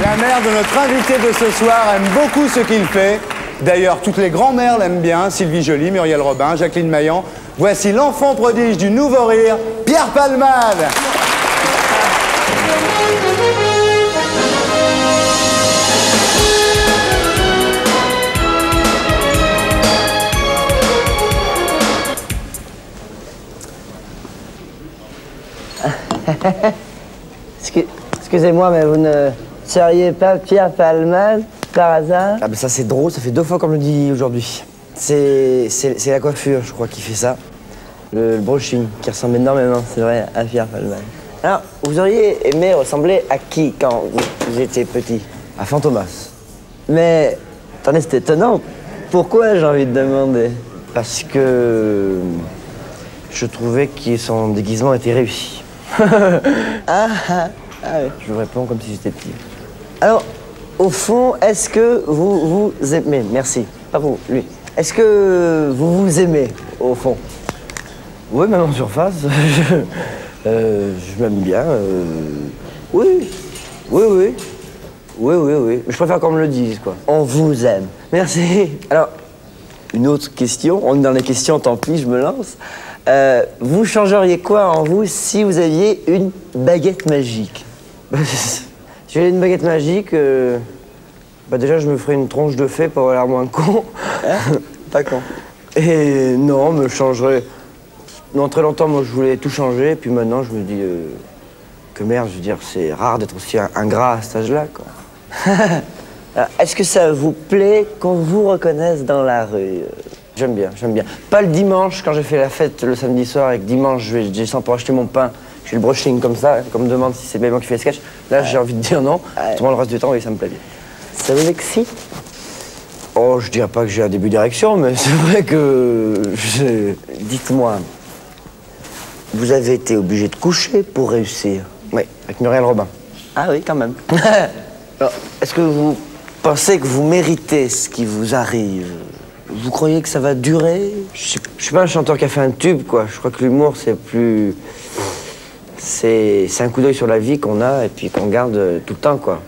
La mère de notre invité de ce soir aime beaucoup ce qu'il fait. D'ailleurs, toutes les grands-mères l'aiment bien. Sylvie Joly, Muriel Robin, Jacqueline Maillan. Voici l'enfant prodige du nouveau rire, Pierre Palmade. Excusez-moi, mais vous ne seriez pas Pierre Palmade par hasard? Ah ben ça c'est drôle, ça fait 2 fois qu'on me le dit aujourd'hui. C'est la coiffure, je crois, qui fait ça. Le brushing, qui ressemble énormément, c'est vrai, à Pierre Palmade. Alors, vous auriez aimé ressembler à qui quand vous étiez petit? À Fantomas. Mais, attendez, c'est étonnant. Pourquoi, j'ai envie de demander? Parce que je trouvais que son déguisement était réussi. Ah oui, je vous réponds comme si j'étais petit. Alors, au fond, est-ce que vous aimez... Merci, pas vous, lui. Est-ce que vous aimez, au fond? Oui, même en surface. Je m'aime bien. Oui. Je préfère qu'on me le dise, quoi. On vous aime. Merci. Alors, une autre question. On est dans les questions, tant pis, je me lance. Vous changeriez quoi en vous si vous aviez une baguette magique? Si j'avais une baguette magique, déjà je me ferais une tronche de fée pour avoir l'air moins con. Hein? Pas con. Et non, me changerais... Non, très longtemps, moi je voulais tout changer, puis maintenant je me dis que merde, je veux dire, c'est rare d'être aussi ingrat à cet âge-là, quoi. Est-ce que ça vous plaît qu'on vous reconnaisse dans la rue? J'aime bien, j'aime bien. Pas le dimanche, quand j'ai fait la fête le samedi soir, et que dimanche, je vais descendre pour acheter mon pain, je fais le brushing comme ça, qu'on me demande si c'est Béban qui fait le sketch. Là, j'ai envie de dire non. Tout le reste du temps, oui, ça me plaît bien. Ça vous excite? Oh, je dirais pas que j'ai un début d'érection, mais c'est vrai que... Dites-moi, vous avez été obligé de coucher pour réussir? Oui, avec Muriel Robin. Ah oui, quand même. Est-ce que vous pensez que vous méritez ce qui vous arrive? Vous croyez que ça va durer? Je suis pas un chanteur qui a fait un tube, quoi. Je crois que l'humour, c'est plus... C'est un coup d'œil sur la vie qu'on a et puis qu'on garde tout le temps, quoi.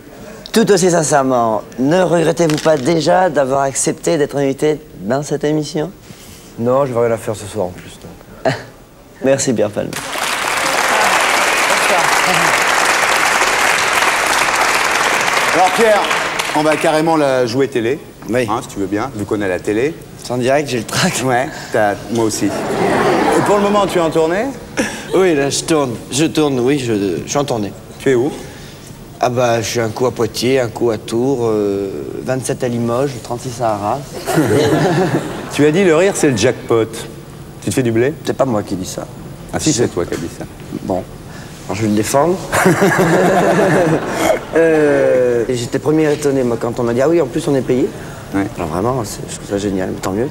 Tout aussi sincèrement, ne regrettez-vous pas déjà d'avoir accepté d'être invité dans cette émission? Non, je vais rien à faire ce soir en plus. Donc. Merci, Pierre Palmade. Alors Pierre, on va carrément la jouer télé. Oui. Hein, si tu veux bien, vu qu'on est à la télé. C'est en direct, j'ai le trac. Ouais, moi aussi. Et pour le moment, tu es en tournée? Oui, là, je tourne, oui, je suis en tournée. Tu es où? Ah bah, je suis un coup à Poitiers, un coup à Tours, 27 à Limoges, 36 à Arras. Tu as dit le rire, c'est le jackpot. Tu te fais du blé? C'est pas moi qui dis ça. Ah si, c'est toi qui as dit ça. Bon, alors je vais le défendre. J'étais premier étonné, moi, quand on m'a dit « Ah oui, en plus, on est payé. Ouais. » Alors vraiment, je trouve ça génial. Tant mieux.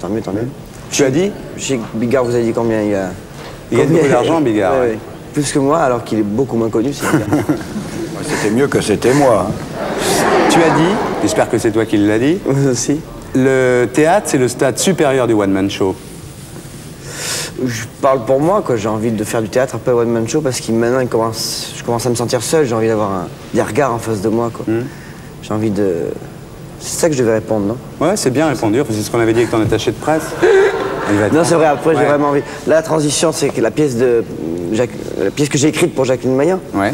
Tu as dit? Je sais que Bigard vous a dit combien il y a... Il gagne beaucoup d'argent, Bigard. Ouais, ouais. Plus que moi, alors qu'il est beaucoup moins connu, c'est Bigard. C'était mieux que c'était moi. Tu as dit, j'espère que c'est toi qui l'as dit. Vous aussi. Le théâtre, c'est le stade supérieur du one-man show. Je parle pour moi, quoi. J'ai envie de faire du théâtre, un peu one-man show, parce que maintenant, je commence à me sentir seul. J'ai envie d'avoir des regards en face de moi, quoi. J'ai envie de... C'est ça que je devais répondre, non? Ouais, c'est bien répondu. C'est ce qu'on avait dit avec ton attaché de presse. Non, c'est vrai, après, j'ai vraiment envie... Là, la transition, c'est que la pièce que j'ai écrite pour Jacqueline Maillan. Ouais.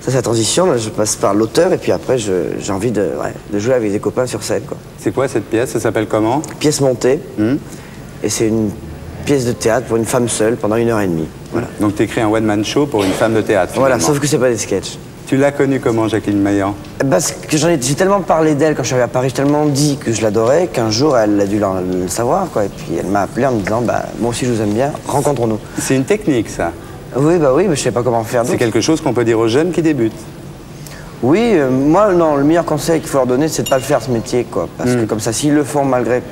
Ça, c'est la transition. Là, je passe par l'auteur, et puis après, j'ai envie de jouer avec des copains sur scène, quoi. C'est quoi cette pièce? Ça s'appelle comment? Pièce montée. Et c'est une pièce de théâtre pour une femme seule pendant 1h30. Voilà. Donc tu écris un one-man show pour une femme de théâtre, finalement. Voilà, sauf que c'est pas des sketchs. Tu l'as connue comment, Jacqueline Maillan? Parce que j'ai tellement parlé d'elle quand je suis arrivé à Paris, j'ai tellement dit que je l'adorais qu'un jour, elle a dû le savoir, quoi. Et puis elle m'a appelé en me disant, bah, moi aussi je vous aime bien, rencontrons-nous. C'est une technique, ça? Oui, mais je sais pas comment faire d'autre. C'est quelque chose qu'on peut dire aux jeunes qui débutent? Oui, moi, non, le meilleur conseil qu'il faut leur donner, c'est de pas le faire, ce métier, quoi. Parce que comme ça, s'ils le font malgré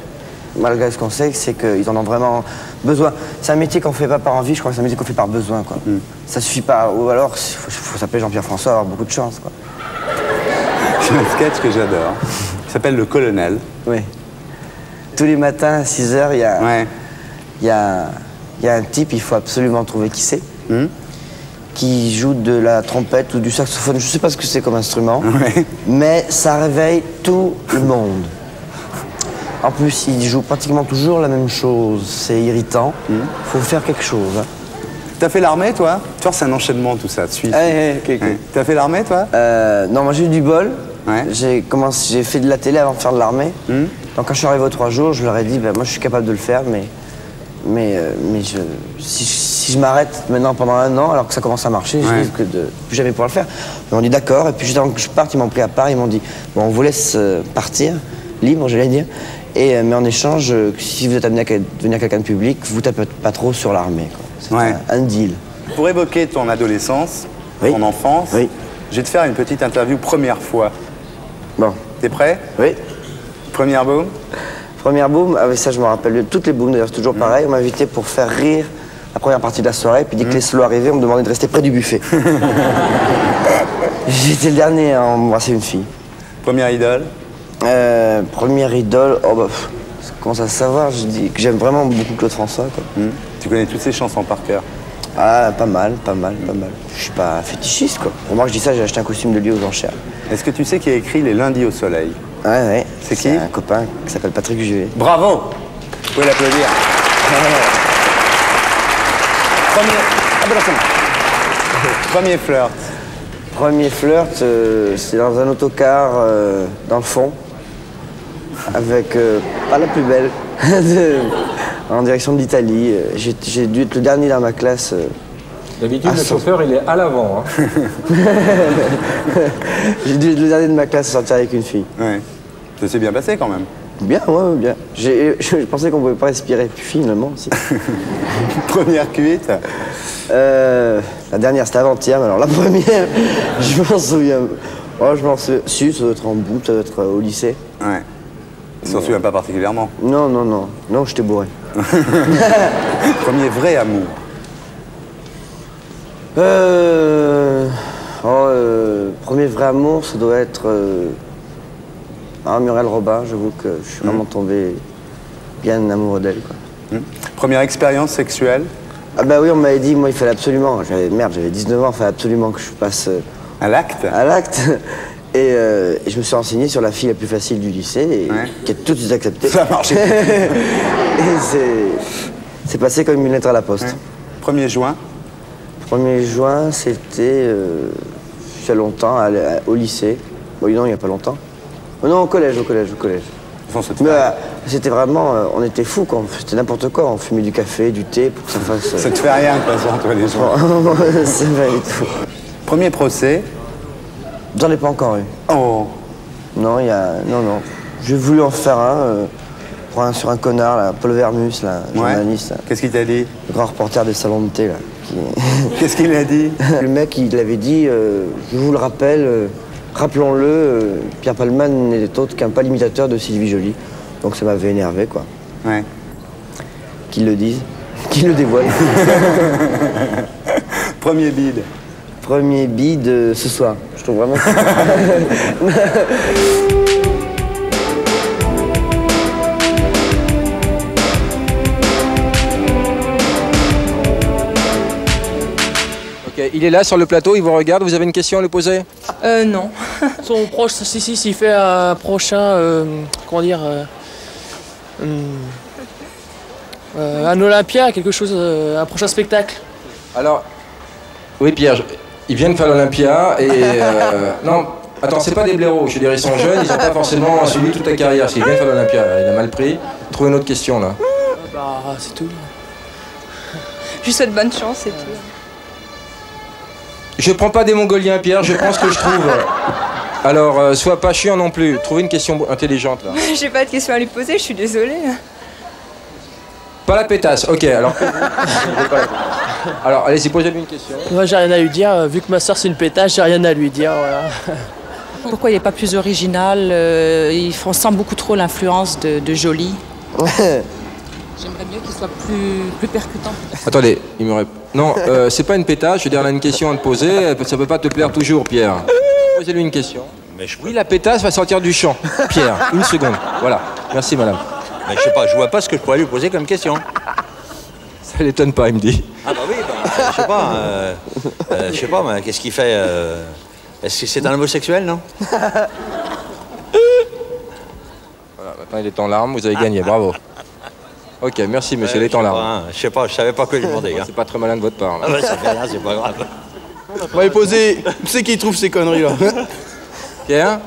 ce conseil, c'est qu'ils en ont vraiment besoin. C'est un métier qu'on fait pas par envie, je crois que c'est un métier qu'on fait par besoin, quoi. Ça suffit pas, ou alors, il faut s'appeler Jean-Pierre François, avoir beaucoup de chance, quoi. C'est un sketch que j'adore. Il s'appelle Le Colonel. Oui. Tous les matins, à 6h, il y a un type, il faut absolument trouver qui c'est, qui joue de la trompette ou du saxophone, je sais pas ce que c'est comme instrument, Ouais. mais ça réveille tout le monde. En plus, il joue pratiquement toujours la même chose, c'est irritant, faut faire quelque chose. Hein. T'as fait l'armée, toi? Tu vois, c'est un enchaînement, tout ça, de suite. Ok. T'as fait l'armée, toi? Non, moi j'ai eu du bol. Ouais. J'ai fait de la télé avant de faire de l'armée. Donc quand je suis arrivé aux 3 jours, je leur ai dit, moi je suis capable de le faire, si je m'arrête maintenant pendant 1 an, alors que ça commence à marcher, je risque de plus jamais pouvoir le faire. Ils m'ont dit d'accord, et puis juste avant que je parte, ils m'ont pris à part, ils m'ont dit, bon, on vous laisse partir, libre, j'allais dire, mais en échange, si vous êtes amené à devenir quelqu'un de public, vous tapez pas trop sur l'armée. C'est un deal. Pour évoquer ton adolescence, Oui. ton enfance, Oui. je vais te faire une petite interview première fois. Bon, T'es prêt? oui. Première boum. Première boum, ça je me rappelle, toutes les booms d'ailleurs, c'est toujours pareil, on m'a invité pour faire rire la première partie de la soirée, puis dès que les slows arrivaient, on me demandait de rester près du buffet. J'étais le dernier à embrasser une fille. Première idole. Première idole, ça commence à se savoir, je dis que j'aime vraiment beaucoup Claude François, quoi. Tu connais toutes ses chansons par cœur. Ah, pas mal. Je suis pas fétichiste, quoi. Pour moi, je dis ça, j'ai acheté un costume de lui aux enchères. Est-ce que tu sais qui a écrit Les Lundis au Soleil? Ouais. C'est qui? Un copain qui s'appelle Patrick Juvet. Bravo! Vous pouvez l'applaudir. Premier flirt. Premier flirt, c'est dans un autocar, dans le fond, avec pas la plus belle, en direction de l'Italie. J'ai dû être le dernier dans ma classe. D'habitude, le chauffeur, il est à l'avant. Hein. J'ai dû être le dernier de ma classe à sortir avec une fille. Ouais. Ça s'est bien passé quand même. Bien, ouais, bien. Je pensais qu'on pouvait pas respirer, puis finalement, si. Première cuite. La dernière, c'était avant-hier, mais alors la première, je m'en souviens. Oh, je m'en souviens. Si, ça doit être en bout, ça doit être au lycée. Ouais. Tu t'en souviens pas particulièrement. Non, j'étais bourré. Premier vrai amour. Premier vrai amour, ça doit être Muriel Robin. J'avoue que je suis vraiment tombé bien amoureux d'elle, quoi. Première expérience sexuelle. Ah bah oui, on m'avait dit, moi il fallait absolument, j'avais 19 ans, il fallait absolument que je passe À l'acte. à l'acte. Et je me suis renseigné sur la fille la plus facile du lycée, et qui a tout de suite accepté. Ça a marché. Et c'est passé comme une lettre à la poste. 1er juin. 1er juin, c'était il y a longtemps, au lycée. Bon, non, il n'y a pas longtemps. Oh, non, au collège. Mais c'était vraiment, on était fous, quoi. C'était n'importe quoi. On fumait du café, du thé pour que ça fasse. Ça te fait rien de toute façon, toi, les gens. C'est vrai du tout. Premier procès. J'en ai pas encore eu. Oh. Non, non. J'ai voulu en faire un sur un connard, là, Paul Vermus, là, journaliste. Là. Qu'est-ce qu'il t'a dit? Le grand reporter des salons de thé, là. Qu'est-ce qu'il a dit? Le mec, il avait dit, je vous le rappelle, rappelons-le, Pierre Palman n'est autre qu'un pâle imitateur de Sylvie Joly. Donc ça m'avait énervé, quoi. Ouais. Qu'ils le disent, qu'ils le dévoilent. Premier bide. Premier bide ce soir. Je trouve vraiment... Ok, il est là sur le plateau, il vous regarde, vous avez une question à lui poser? Non. Son proche, s'il fait un prochain, comment dire, un Olympia, quelque chose, un prochain spectacle. Alors, oui Pierre, ils viennent faire l'Olympia et... non, attends, c'est pas des blaireaux, je veux dire, ils sont jeunes, ils n'ont pas forcément suivi toute la carrière, s'ils viennent faire l'Olympia, il a mal pris. Trouvez une autre question là. Bah, c'est tout. Je lui souhaite bonne chance et tout. Je prends pas des Mongoliens Pierre, je pense que je trouve. Alors, sois pas chiant non plus, trouvez une question intelligente là. J'ai pas de questions à lui poser, je suis désolée. Pas la pétasse, ok, alors... Alors, allez-y, posez-lui une question. Moi, j'ai rien à lui dire. Vu que ma soeur c'est une pétasse, j'ai rien à lui dire. Voilà. Pourquoi il n'est pas plus original? On sent beaucoup trop l'influence de Joly. J'aimerais mieux qu'il soit plus percutant. Attendez, il me répond. Non, c'est pas une pétasse, je veux dire, elle a une question à te poser, ça peut pas te plaire toujours, Pierre. Posez-lui une question. Oui, la pétasse va sortir du champ. Pierre, une seconde. Voilà. Merci, madame. Mais je sais pas, je vois pas ce que je pourrais lui poser comme question. Ça l'étonne pas, il me dit. Ah bah oui, je sais pas, mais qu'est-ce qu'il fait Est-ce que c'est un homosexuel, non? Voilà, maintenant il est en larmes, vous avez gagné, bravo. Ok, merci monsieur, il est en larmes. Je sais pas, je savais pas quoi lui demander. C'est pas très malin de votre part. Là. Ah bah ça fait rien, c'est pas grave. On va lui poser, c'est qui trouve ces conneries là? Pierre?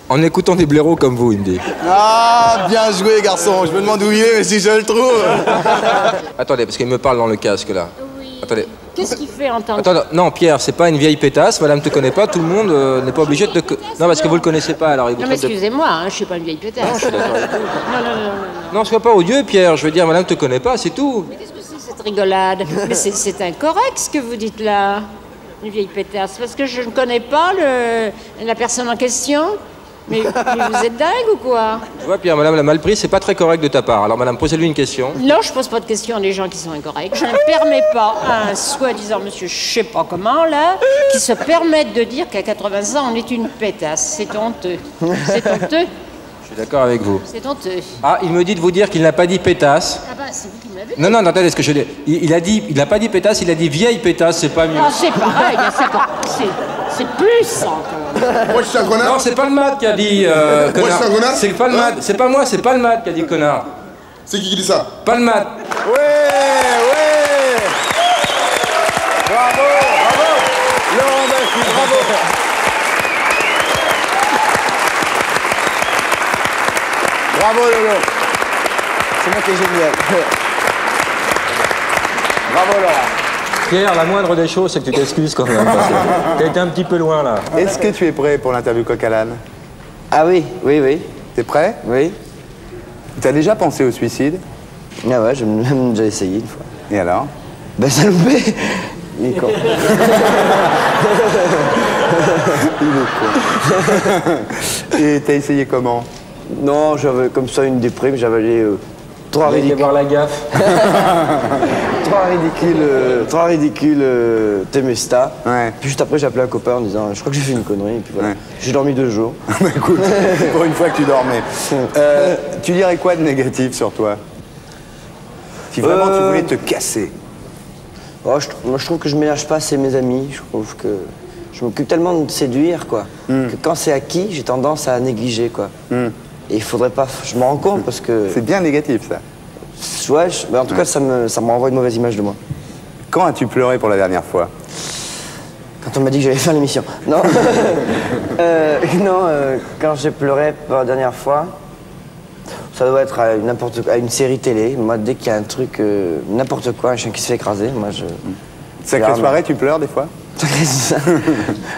En écoutant des blaireaux comme vous, il me dit. Ah, bien joué garçon, je me demande où il est, mais si je le trouve. Attendez, parce qu'il me parle dans le casque là. Oui. Attendez. Qu'est-ce qu'il fait en tant que... Attends, non Pierre, c'est pas une vieille pétasse, madame te connaît pas, tout le monde n'est pas obligé de te... Non, parce que vous le connaissez pas, alors il vous Non mais traite de... excusez-moi, hein, je suis pas une vieille pétasse. Non, je suis d'accord avec vous. Non. Non, sois pas odieux Pierre, je veux dire, madame te connaît pas, c'est tout. Mais qu'est-ce que c'est cette rigolade? Mais c'est incorrect ce que vous dites là. Une vieille pétasse, parce que je ne connais pas la personne en question. Mais vous êtes dingue ou quoi? Tu vois Pierre, madame l'a mal pris, c'est pas très correct de ta part. Alors madame, posez-lui une question. Non, je pose pas de questions à des gens qui sont incorrects. Je ne permets pas à un soi-disant monsieur, je sais pas comment là, qui se permette de dire qu'à 80 ans on est une pétasse. C'est honteux. C'est honteux. Je suis d'accord avec vous. C'est honteux. Ah, il me dit de vous dire qu'il n'a pas dit pétasse. Ah bah c'est vous qui m'avez dit. Non, attendez, ce que je dis. Il n'a pas dit pétasse, il a dit vieille pétasse, c'est pas mieux. Ah c'est pareil, c'est plus encore. Moi, je suis un connard. Non, c'est pas le mat qui a dit Moi, je connard. suis un connard. C'est pas le mat, c'est pas moi, c'est pas le mat qui a dit connard. C'est qui dit ça? Pas le mat. Ouais. Bravo. Laurent Baffie, bravo. Bravo Lolo. C'est moi qui est génial. Bravo Laurent. Pierre, la moindre des choses, c'est que tu t'excuses quand même. T'as été un petit peu loin là. Est-ce que tu es prêt pour l'interview coq à l'âne? Ah oui. T'es prêt? Oui. T'as déjà pensé au suicide? Ah ouais, j'ai même déjà essayé une fois. Et alors? Ben ça loupé. Il est con. Et t'as essayé comment? Non, j'avais comme ça une déprime, j'avais les trois ridicules. voir la gaffe. Trois ridicules Temesta. Ouais. Puis juste après, j'ai appelé un copain en disant je crois que j'ai fait une connerie. Et puis voilà. Ouais. J'ai dormi 2 jours. Écoute, pour une fois que tu dormais. Tu dirais quoi de négatif sur toi? Si vraiment tu voulais te casser. Oh, moi, je trouve que je ménage pas assez mes amis. Je trouve que je m'occupe tellement de séduire, quoi, que quand c'est acquis, j'ai tendance à négliger, quoi. Et il faudrait pas... Je me rends compte parce que... C'est bien négatif, ça. Ouais, mais en tout cas, ça me renvoie une mauvaise image de moi. Quand as-tu pleuré pour la dernière fois? Quand on m'a dit que j'allais faire l'émission. Non. Quand j'ai pleuré pour la dernière fois, ça doit être à une série télé. Moi, dès qu'il y a un truc, n'importe quoi, un chien qui se fait écraser, moi je... Sacrée soirée, tu pleures des fois?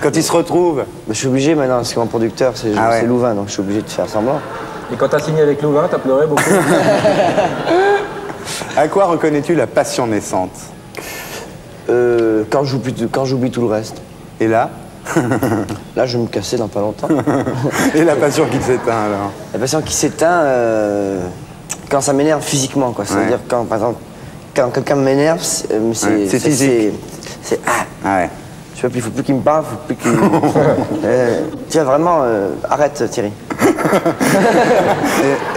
Quand ils se retrouvent? Je suis obligé maintenant, parce que mon producteur, c'est Louvain, donc je suis obligé de faire semblant. Et quand t'as signé avec Louvain, t'as pleuré beaucoup? À quoi reconnais-tu la passion naissante? Quand j'oublie tout le reste. Et là? Là, je vais me casser dans pas longtemps. Et la passion qui s'éteint, alors? La passion qui s'éteint, quand ça m'énerve physiquement, quoi. C'est-à-dire quand, par exemple, quand quelqu'un m'énerve, c'est physique. C'est ouais. Je sais plus, il faut plus qu'il me parle, faut plus qu'il... Tiens, vraiment, arrête, Thierry.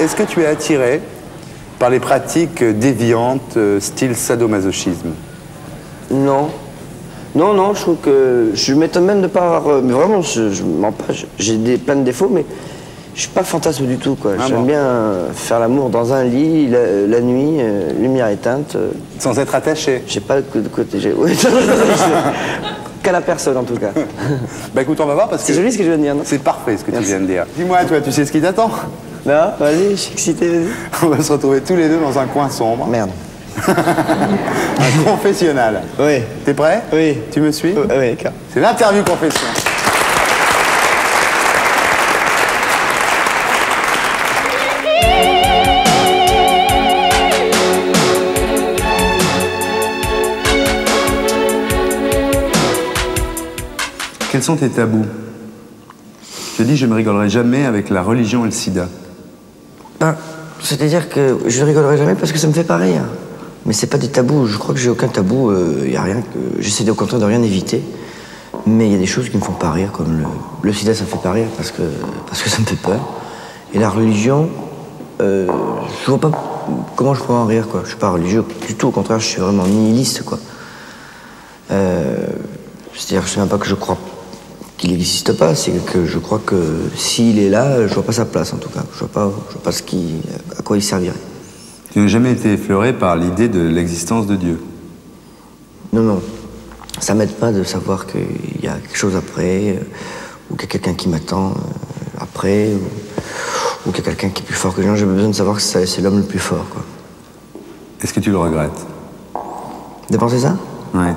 Est-ce que tu es attiré par les pratiques déviantes, style sadomasochisme? Non. Non, je trouve que... Je m'étonne même de pas avoir... Mais vraiment, je mens pas, j'ai plein de défauts, mais je suis pas fantasme du tout, quoi. J'aime bien faire l'amour dans un lit, la nuit, lumière éteinte. Sans être attaché? J'ai pas de côté... Oui, qu'à la personne, en tout cas. Bah écoute, on va voir parce que... C'est joli ce que je viens de dire, non? C'est parfait ce que tu viens de dire. Dis-moi, toi, tu sais ce qui t'attend? Non, vas-y, je suis excité, vas-y. On va se retrouver tous les deux dans un coin sombre. Merde. Un confessionnal. Oui. T'es prêt? Oui. Tu me suis? Oui, car... C'est l'interview confession. Quels sont tes tabous? Je te dis, je ne rigolerai jamais avec la religion et le sida. Ben, c'est-à-dire que je rigolerai jamais parce que ça me fait pas rire. Mais c'est pas des tabous, je crois que j'ai aucun tabou, y a rien que... J'essaie au contraire de rien éviter. Mais il y a des choses qui me font pas rire, comme le sida, ça me fait pas rire parce que ça me fait peur. Et la religion, je vois pas comment je pourrais en rire, quoi? Je suis pas religieux du tout, au contraire, je suis vraiment nihiliste, quoi. C'est-à-dire, je sais même pas que je crois qu'il n'existe pas, c'est que je crois que s'il est là, je vois pas sa place, en tout cas. Je vois pas à quoi il servirait. Tu n'as jamais été effleuré par l'idée de l'existence de Dieu? Non, non. Ça m'aide pas de savoir qu'il y a quelque chose après, ou qu'il y a quelqu'un qui m'attend après, ou qu'il y a quelqu'un qui est plus fort que moi. J'ai besoin de savoir que c'est l'homme le plus fort, quoi. Est-ce que tu le regrettes? De penser ça? Ouais.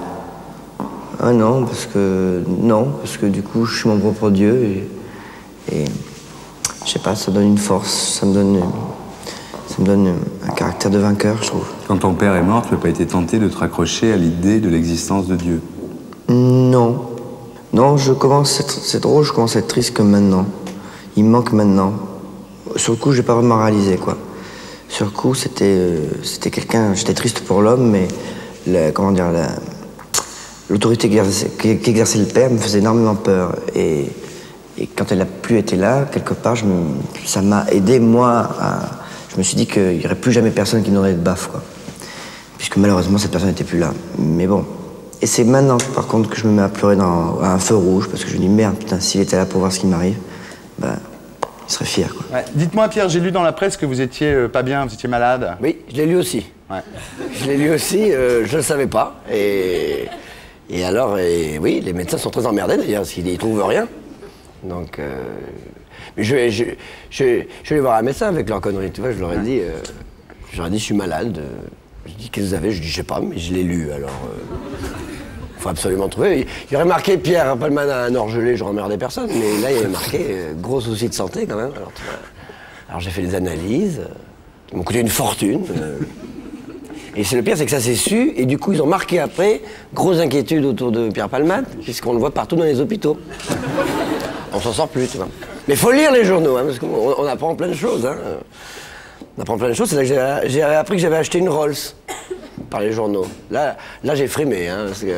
Ah non, parce que du coup, je suis mon propre Dieu et je sais pas, ça donne une force, ça me donne un caractère de vainqueur, je trouve. Quand ton père est mort, tu n'as pas été tenté de te raccrocher à l'idée de l'existence de Dieu? Non. Non, c'est drôle, je commence à être triste comme maintenant. Il me manque maintenant. Sur le coup, j'ai pas vraiment réalisé, quoi. Sur le coup, c'était quelqu'un, j'étais triste pour l'homme, mais l'autorité qu'exerçait le père me faisait énormément peur. Et quand elle n'a plus été là, quelque part, ça m'a aidé, moi, je me suis dit qu'il n'y aurait plus jamais personne qui n'aurait de baffe, quoi. Puisque malheureusement, cette personne n'était plus là. Mais bon. Et c'est maintenant, par contre, que je me mets à pleurer à un feu rouge, parce que je me dis, merde, putain, s'il était là pour voir ce qui m'arrive, ben, il serait fier, quoi. Ouais. Dites-moi, Pierre, j'ai lu dans la presse que vous étiez pas bien, vous étiez malade. Oui, je l'ai lu aussi. Ouais. Je l'ai lu aussi, je ne le savais pas. Et alors, oui, les médecins sont très emmerdés, d'ailleurs, parce qu'ils n'y trouvent rien. Donc, je vais voir un médecin avec leur connerie, tu vois, je leur ai dit, je suis malade. Je dis, qu'est-ce que vous avez? Je dis, je sais pas, mais je l'ai lu, alors... faut absolument trouver. Il y aurait marqué Pierre Palman a un orgelé, j'aurais emmerdé personne, mais là, il y avait marqué gros souci de santé, quand même. Alors j'ai fait des analyses, qui m'ont coûté une fortune. Et c'est le pire, c'est que ça s'est su, et du coup, ils ont marqué après, grosse inquiétude autour de Pierre Palman, puisqu'on le voit partout dans les hôpitaux. On s'en sort plus, tu vois. Mais faut lire les journaux, hein, parce qu'on apprend plein de choses. Hein. On apprend plein de choses, c'est là que j'ai appris que j'avais acheté une Rolls par les journaux. Là j'ai frimé, hein, parce que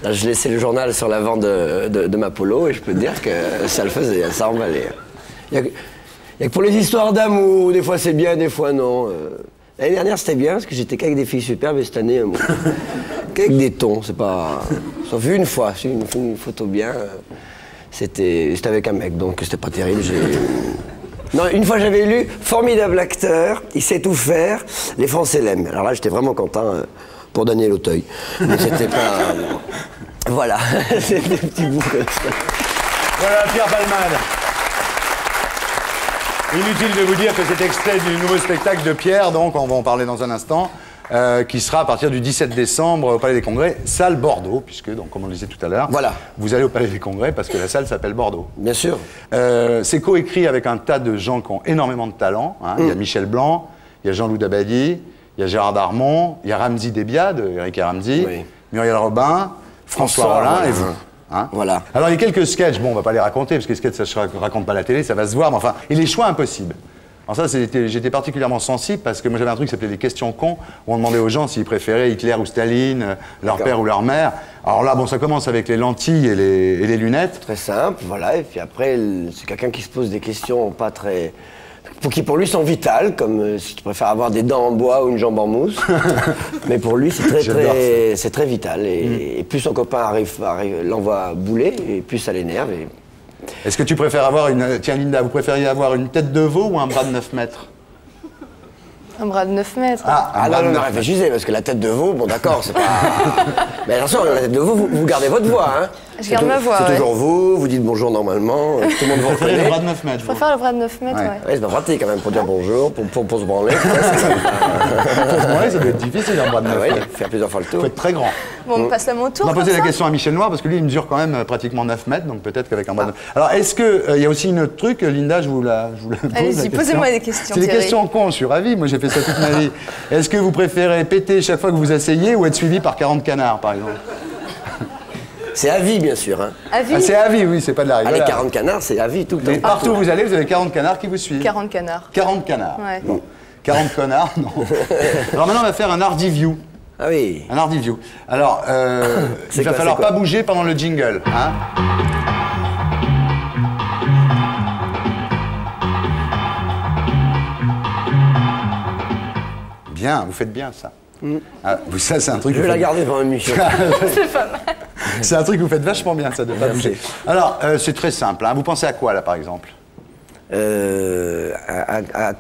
là, je laissais le journal sur l'avant de ma polo, et je peux te dire que ça le faisait, ça emballait. Il y a que pour les histoires d'amour, des fois c'est bien, des fois non. L'année dernière c'était bien, parce que j'étais qu'avec des filles superbes, et cette année, qu'avec des tons, c'est pas... Sauf une fois, j'ai une photo bien, c'était avec un mec, donc c'était pas terrible. Non, une fois j'avais lu « Formidable acteur, il sait tout faire, les Français l'aiment ». Alors là, j'étais vraiment content pour Daniel Auteuil. Mais c'était pas... Voilà, c'est des petits bouts comme ça. Voilà, Pierre Palman. Inutile de vous dire que cet extrait du nouveau spectacle de Pierre, donc on va en parler dans un instant, qui sera à partir du 17 décembre au Palais des Congrès, salle Bordeaux, puisque, donc, comme on le disait tout à l'heure, voilà. Vous allez au Palais des Congrès parce que la salle s'appelle Bordeaux. Bien sûr. C'est coécrit avec un tas de gens qui ont énormément de talent. Hein. Il y a Michel Blanc, il y a Jean-Loup Dabadi, il y a Gérard Darmon, il y a Ramzy Desbiades, Eric et Ramzy, oui. Muriel Robin, François Rollin et vous. Hein, voilà. Alors il y a quelques sketchs, bon on va pas les raconter parce que les sketchs ça se raconte pas à la télé, ça va se voir, mais enfin, et les choix impossibles. Alors ça, j'étais particulièrement sensible parce que moi j'avais un truc qui s'appelait les questions cons, où on demandait aux gens s'ils préféraient Hitler ou Staline, leur père ou leur mère. Alors là, bon, ça commence avec les lentilles et les lunettes. Très simple, voilà, et puis après, c'est quelqu'un qui se pose des questions pas très... qui pour lui sont vitales, comme si tu préfères avoir des dents en bois ou une jambe en mousse. Mais pour lui, c'est très vital. Et plus son copain l'envoie bouler, et plus ça l'énerve. Est-ce que tu préfères avoir une... Tiens, Linda, vous préfériez avoir une tête de veau ou un bras de 9 mètres? Un bras de 9 mètres. Ah non, réfléchissez, parce que la tête de veau, bon d'accord, c'est pas... Mais attention, la tête de veau, vous gardez votre voix, hein. Je garde ma voix, c'est toujours vous dites bonjour normalement, tout le monde vous reconnaît. Le bras de 9 mètres. Je préfère le bras de 9 mètres, ouais. Ouais, c'est pas pratique quand même pour dire bonjour, pour se branler. Pour se branler, ça doit être difficile, un bras de 9 mètres. Faire plusieurs fois le tour. Il faut être très grand. Bon, on passe à mon tour. On va poser la question à Michel Noir, parce que lui, il mesure quand même pratiquement 9 mètres, donc peut-être qu'avec un bras de... Alors, est-ce qu'il y a aussi une autre truc, Linda, je vous la pose. Allez-y, posez-moi des questions, c'est des questions cons, je suis ravi, moi j'ai fait ça toute ma vie. Est-ce que vous préférez péter chaque fois que vous asseyez ou être suivi par 40 canards, par exemple? C'est à vie, bien sûr. Hein. À vie? Ah, c'est à vie, oui, c'est pas de la rigolade. Les 40 canards, c'est à vie tout le temps. Et partout où vous allez, vous avez 40 canards qui vous suivent. 40 canards. 40 canards. Ouais. Bon. 40 connards, non. Alors maintenant, on va faire un hardy view. Ah oui. Un hardy view. Alors, il va falloir pas bouger pendant le jingle. Hein. Bien, vous faites bien ça. Ah, ça, c'est un truc. Je vais la garder pendant une mission. C'est pas mal. C'est un truc que vous faites vachement bien, ça, de pas bouger. Alors, c'est très simple. Hein. Vous pensez à quoi, là, par exemple?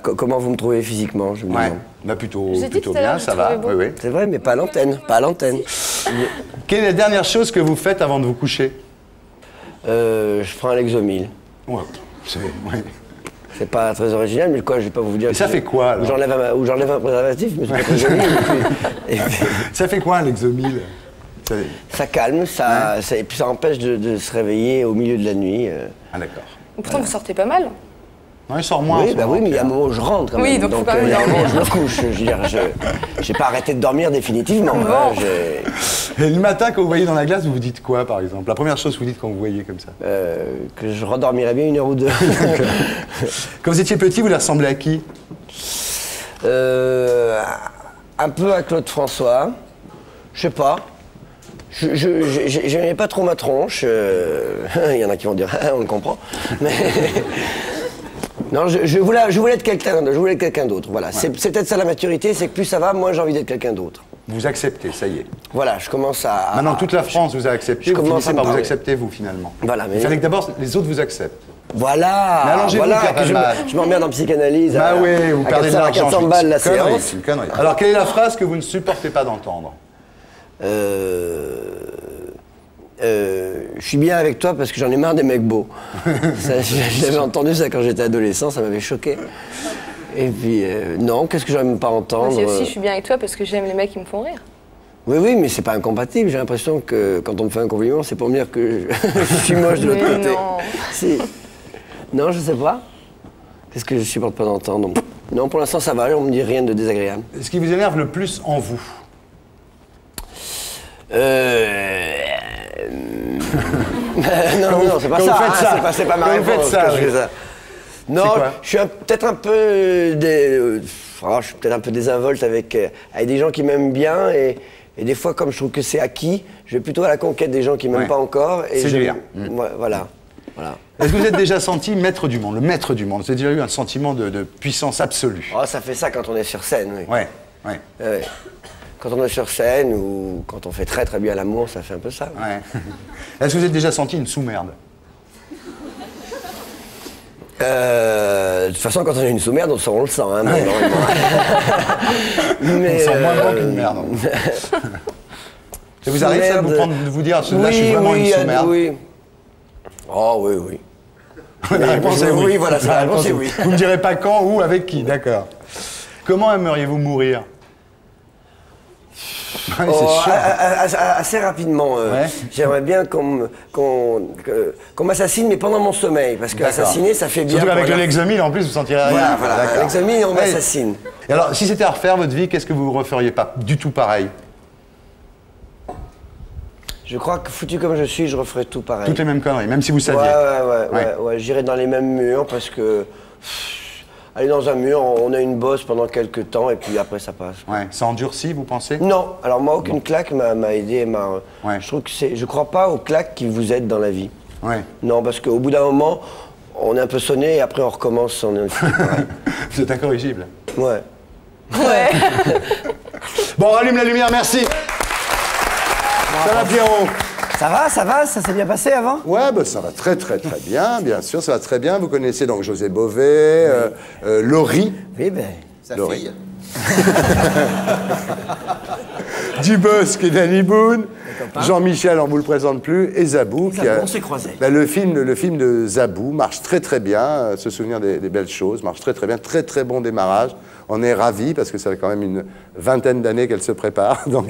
Comment vous me trouvez physiquement, je me demande. Bah plutôt tout à bien, l'heure, ça je va. trouvais beau. Oui, oui. C'est vrai, mais pas à l'antenne. Pas à l'antenne. Quelle est la dernière chose que vous faites avant de vous coucher? Je prends un Lexomil. Ouais, ouais. C'est pas très original, mais quoi, je vais pas vous dire. Et ça fait quoi, alors? Ou j'enlève un préservatif, mais c'est pas très joli. Ça fait quoi, un Lexomil? Ça calme, et puis ça empêche de se réveiller au milieu de la nuit. Ah, d'accord. Pourtant, vous sortez pas mal. Non, il sort moins. Oui, bah oui, mais il y a un moment où je rentre quand même. Oui, donc faut quand même il y a un moment où dormir. je me couche. Je veux dire, j'ai pas arrêté de dormir définitivement. Bon. Hein, Et le matin, quand vous voyez dans la glace, vous vous dites quoi, par exemple? La première chose que vous dites quand vous voyez comme ça? que je redormirais bien 1 heure ou 2. Quand vous étiez petit, vous les ressemblez à qui? Un peu à Claude François. Je sais pas. J'aimais pas trop ma tronche. Il y en a qui vont dire, on le comprend. Mais non, je voulais être quelqu'un d'autre. Voilà. C'est peut-être ça la maturité, c'est que plus ça va, moins j'ai envie d'être quelqu'un d'autre. Vous acceptez, ça y est. Voilà, je commence à. Maintenant que toute la France vous a accepté, vous finissez par vous parler. accepter, vous, finalement. Voilà, mais Il fallait que d'abord les autres vous acceptent. Voilà. Mais allongez-vous, voilà, Pierre que Palmade. je m'emmerde en psychanalyse. Bah oui, vous perdez de à l'argent. 400 balles la C'est une connerie, séance. c'est une connerie. Alors, quelle est la phrase que vous ne supportez pas d'entendre? Je suis bien avec toi parce que j'en ai marre des mecs beaux. J'avais entendu ça quand j'étais adolescent, ça m'avait choqué. Et puis, non, qu'est-ce que j'aime pas entendre? Moi aussi, je suis bien avec toi parce que j'aime les mecs qui me font rire. Oui, mais c'est pas incompatible. J'ai l'impression que quand on me fait un compliment, c'est pour me dire que je suis moche de l'autre Mais côté. non. Si. Non, je sais pas. Qu'est-ce que je supporte pas d'entendre? Non, pour l'instant, ça va, on me dit rien de désagréable. Ce qui vous énerve le plus en vous? Non, c'est pas ça. C'est pas ma Quand vous faites réponse. ça, quand je oui. fais ça. Non, je suis peut-être un peu je suis peut-être un peu désinvolte avec des gens qui m'aiment bien et des fois, comme je trouve que c'est acquis, je vais plutôt à la conquête des gens qui m'aiment pas encore. C'est bien. Voilà. Est-ce que vous êtes déjà senti maître du monde, le maître du monde? Vous avez déjà eu un sentiment de puissance absolue? Oh, ça fait ça quand on est sur scène, oui. Ouais. Quand on est sur scène ou quand on fait très très bien l'amour, ça fait un peu ça. Ouais. Est-ce que vous avez déjà senti une sous-merde? De toute façon, quand on a une sous-merde, on le sent, hein, normalement. On sent moins bon qu'une merde. Ça vous arrive ça de vous dire, là, je suis vraiment une sous-merde? Oui. Oh oui. La réponse est oui. Oui, voilà, la réponse est oui. Vous ne me direz pas quand ou avec qui, d'accord. Comment aimeriez-vous mourir? Assez rapidement. J'aimerais bien qu'on m'assassine, mais pendant mon sommeil, parce qu'assassiner, ça fait bien. Surtout avec le Lexomil, en plus, vous sentirez rien. Voilà, Lexomil, on m'assassine. Et alors, si c'était à refaire votre vie, qu'est-ce que vous referiez pas du tout pareil? Je crois que foutu comme je suis, je referais tout pareil. Toutes les mêmes conneries, même si vous saviez. Ouais, j'irais dans les mêmes murs parce que aller dans un mur, on a une bosse pendant quelques temps et puis après ça passe. Ouais, ça endurcit, vous pensez? Non, alors moi aucune claque m'a aidé. Je trouve que je crois pas aux claques qui vous aident dans la vie. Ouais. Non, parce qu'au bout d'un moment, on est un peu sonné et après on recommence. On est Vous êtes incorrigible. Ouais. Bon, on rallume la lumière, merci. Ça va, Pierrot? Ça va, ça s'est bien passé avant? Ouais, bah, ça va très bien, bien sûr, ça va très bien. Vous connaissez donc José Bové, Laurie. Oui, ben, sa fille. Dubosc et Danny Boone, Jean-Michel, on ne vous le présente plus, et Zabou. On s'est croisés. Bah, le film de Zabou marche très bien, se souvenir des belles choses, marche très bien, très bon démarrage. On est ravis parce que ça fait quand même une vingtaine d'années qu'elle se prépare. Donc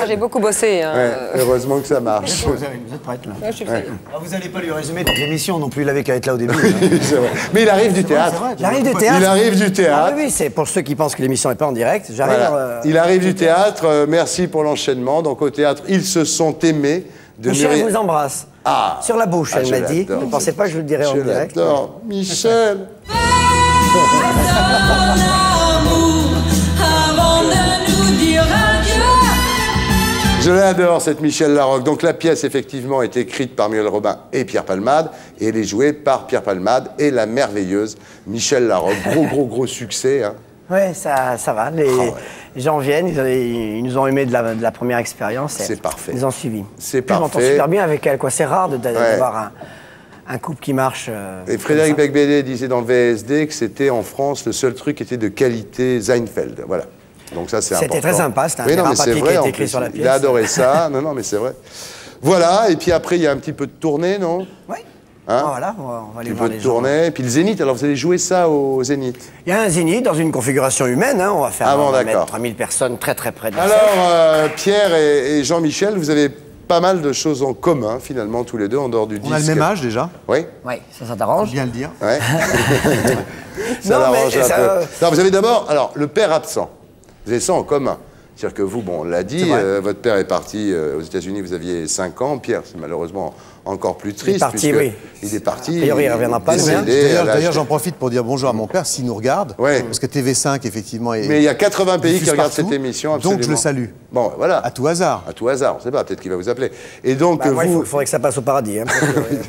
J'ai beaucoup bossé. Hein. Ouais, heureusement que ça marche. Vous êtes prête là? Ouais, je suis prête. Alors, vous n'allez pas lui résumer toute l'émission non plus, il avait qu'à être là au début. C'est vrai. Mais il arrive du théâtre. Il arrive du théâtre. Il arrive du théâtre. Ah, oui, c'est pour ceux qui pensent que l'émission n'est pas en direct. J'arrive. Voilà. Il arrive du théâtre. Merci pour l'enchaînement. Donc au théâtre, ils se sont aimés. Michel vous embrasse. Ah. Sur la bouche, elle m'a dit. Ne pensez pas que je vous le dirai en direct. J'adore. Michel. Je l'adore, cette Michel Larocque. Donc la pièce, effectivement, est écrite par Muriel Robin et Pierre Palmade, et elle est jouée par Pierre Palmade et la merveilleuse Michel Larocque. Gros succès, hein. Ouais, ça va. Les gens viennent, ils nous ont aimés de la première expérience. C'est parfait. Ils ont suivi. C'est Puis je m'entends parfait. super bien avec elle, quoi. C'est rare d'avoir un couple qui marche. Et Frédéric Becbédé disait dans le VSD que c'était en France le seul truc qui était de qualité Seinfeld. Voilà. Donc ça, c'est important. C'était très sympa, c'était un terrain papier qui a été écrit sur la pièce. Il a adoré ça. Non, mais c'est vrai. Voilà, et puis après, il y a un petit peu de tournée, non? Oui. Hein, voilà, on va aller voir les gens. Tournée, et puis le Zénith, alors vous allez jouer ça au Zénith? Il y a un Zénith dans une configuration humaine, hein, on va faire on va mettre 3000 personnes très très près de la scène. Alors, Pierre et Jean-Michel, vous avez pas mal de choses en commun, finalement, tous les deux, en dehors du disque. On a le même âge, déjà. Oui. Oui, ça t'arrange. Bien le dire. Ouais. Non, l'arrange mais un ça- peu. Non, vous avez d'abord, alors, le père absent. Vous avez ça en commun. C'est-à-dire que vous, bon, on l'a dit, votre père est parti aux États-Unis, vous aviez 5 ans. Pierre, c'est malheureusement encore plus triste. Il est parti, puisque oui. Il est parti. A priori, il ne reviendra pas. décédé à l'âge D'ailleurs, de- j'en profite pour dire bonjour à mon père s'il nous regarde. Ouais. Parce que TV5, effectivement, est. Mais il y a 80 pays qui diffuse regardent partout, cette émission, absolument. Donc je le salue. Bon, voilà. À tout hasard. À tout hasard, on ne sait pas, peut-être qu'il va vous appeler. Et donc, Bah, moi, vous... il faudrait que ça passe au paradis. Hein,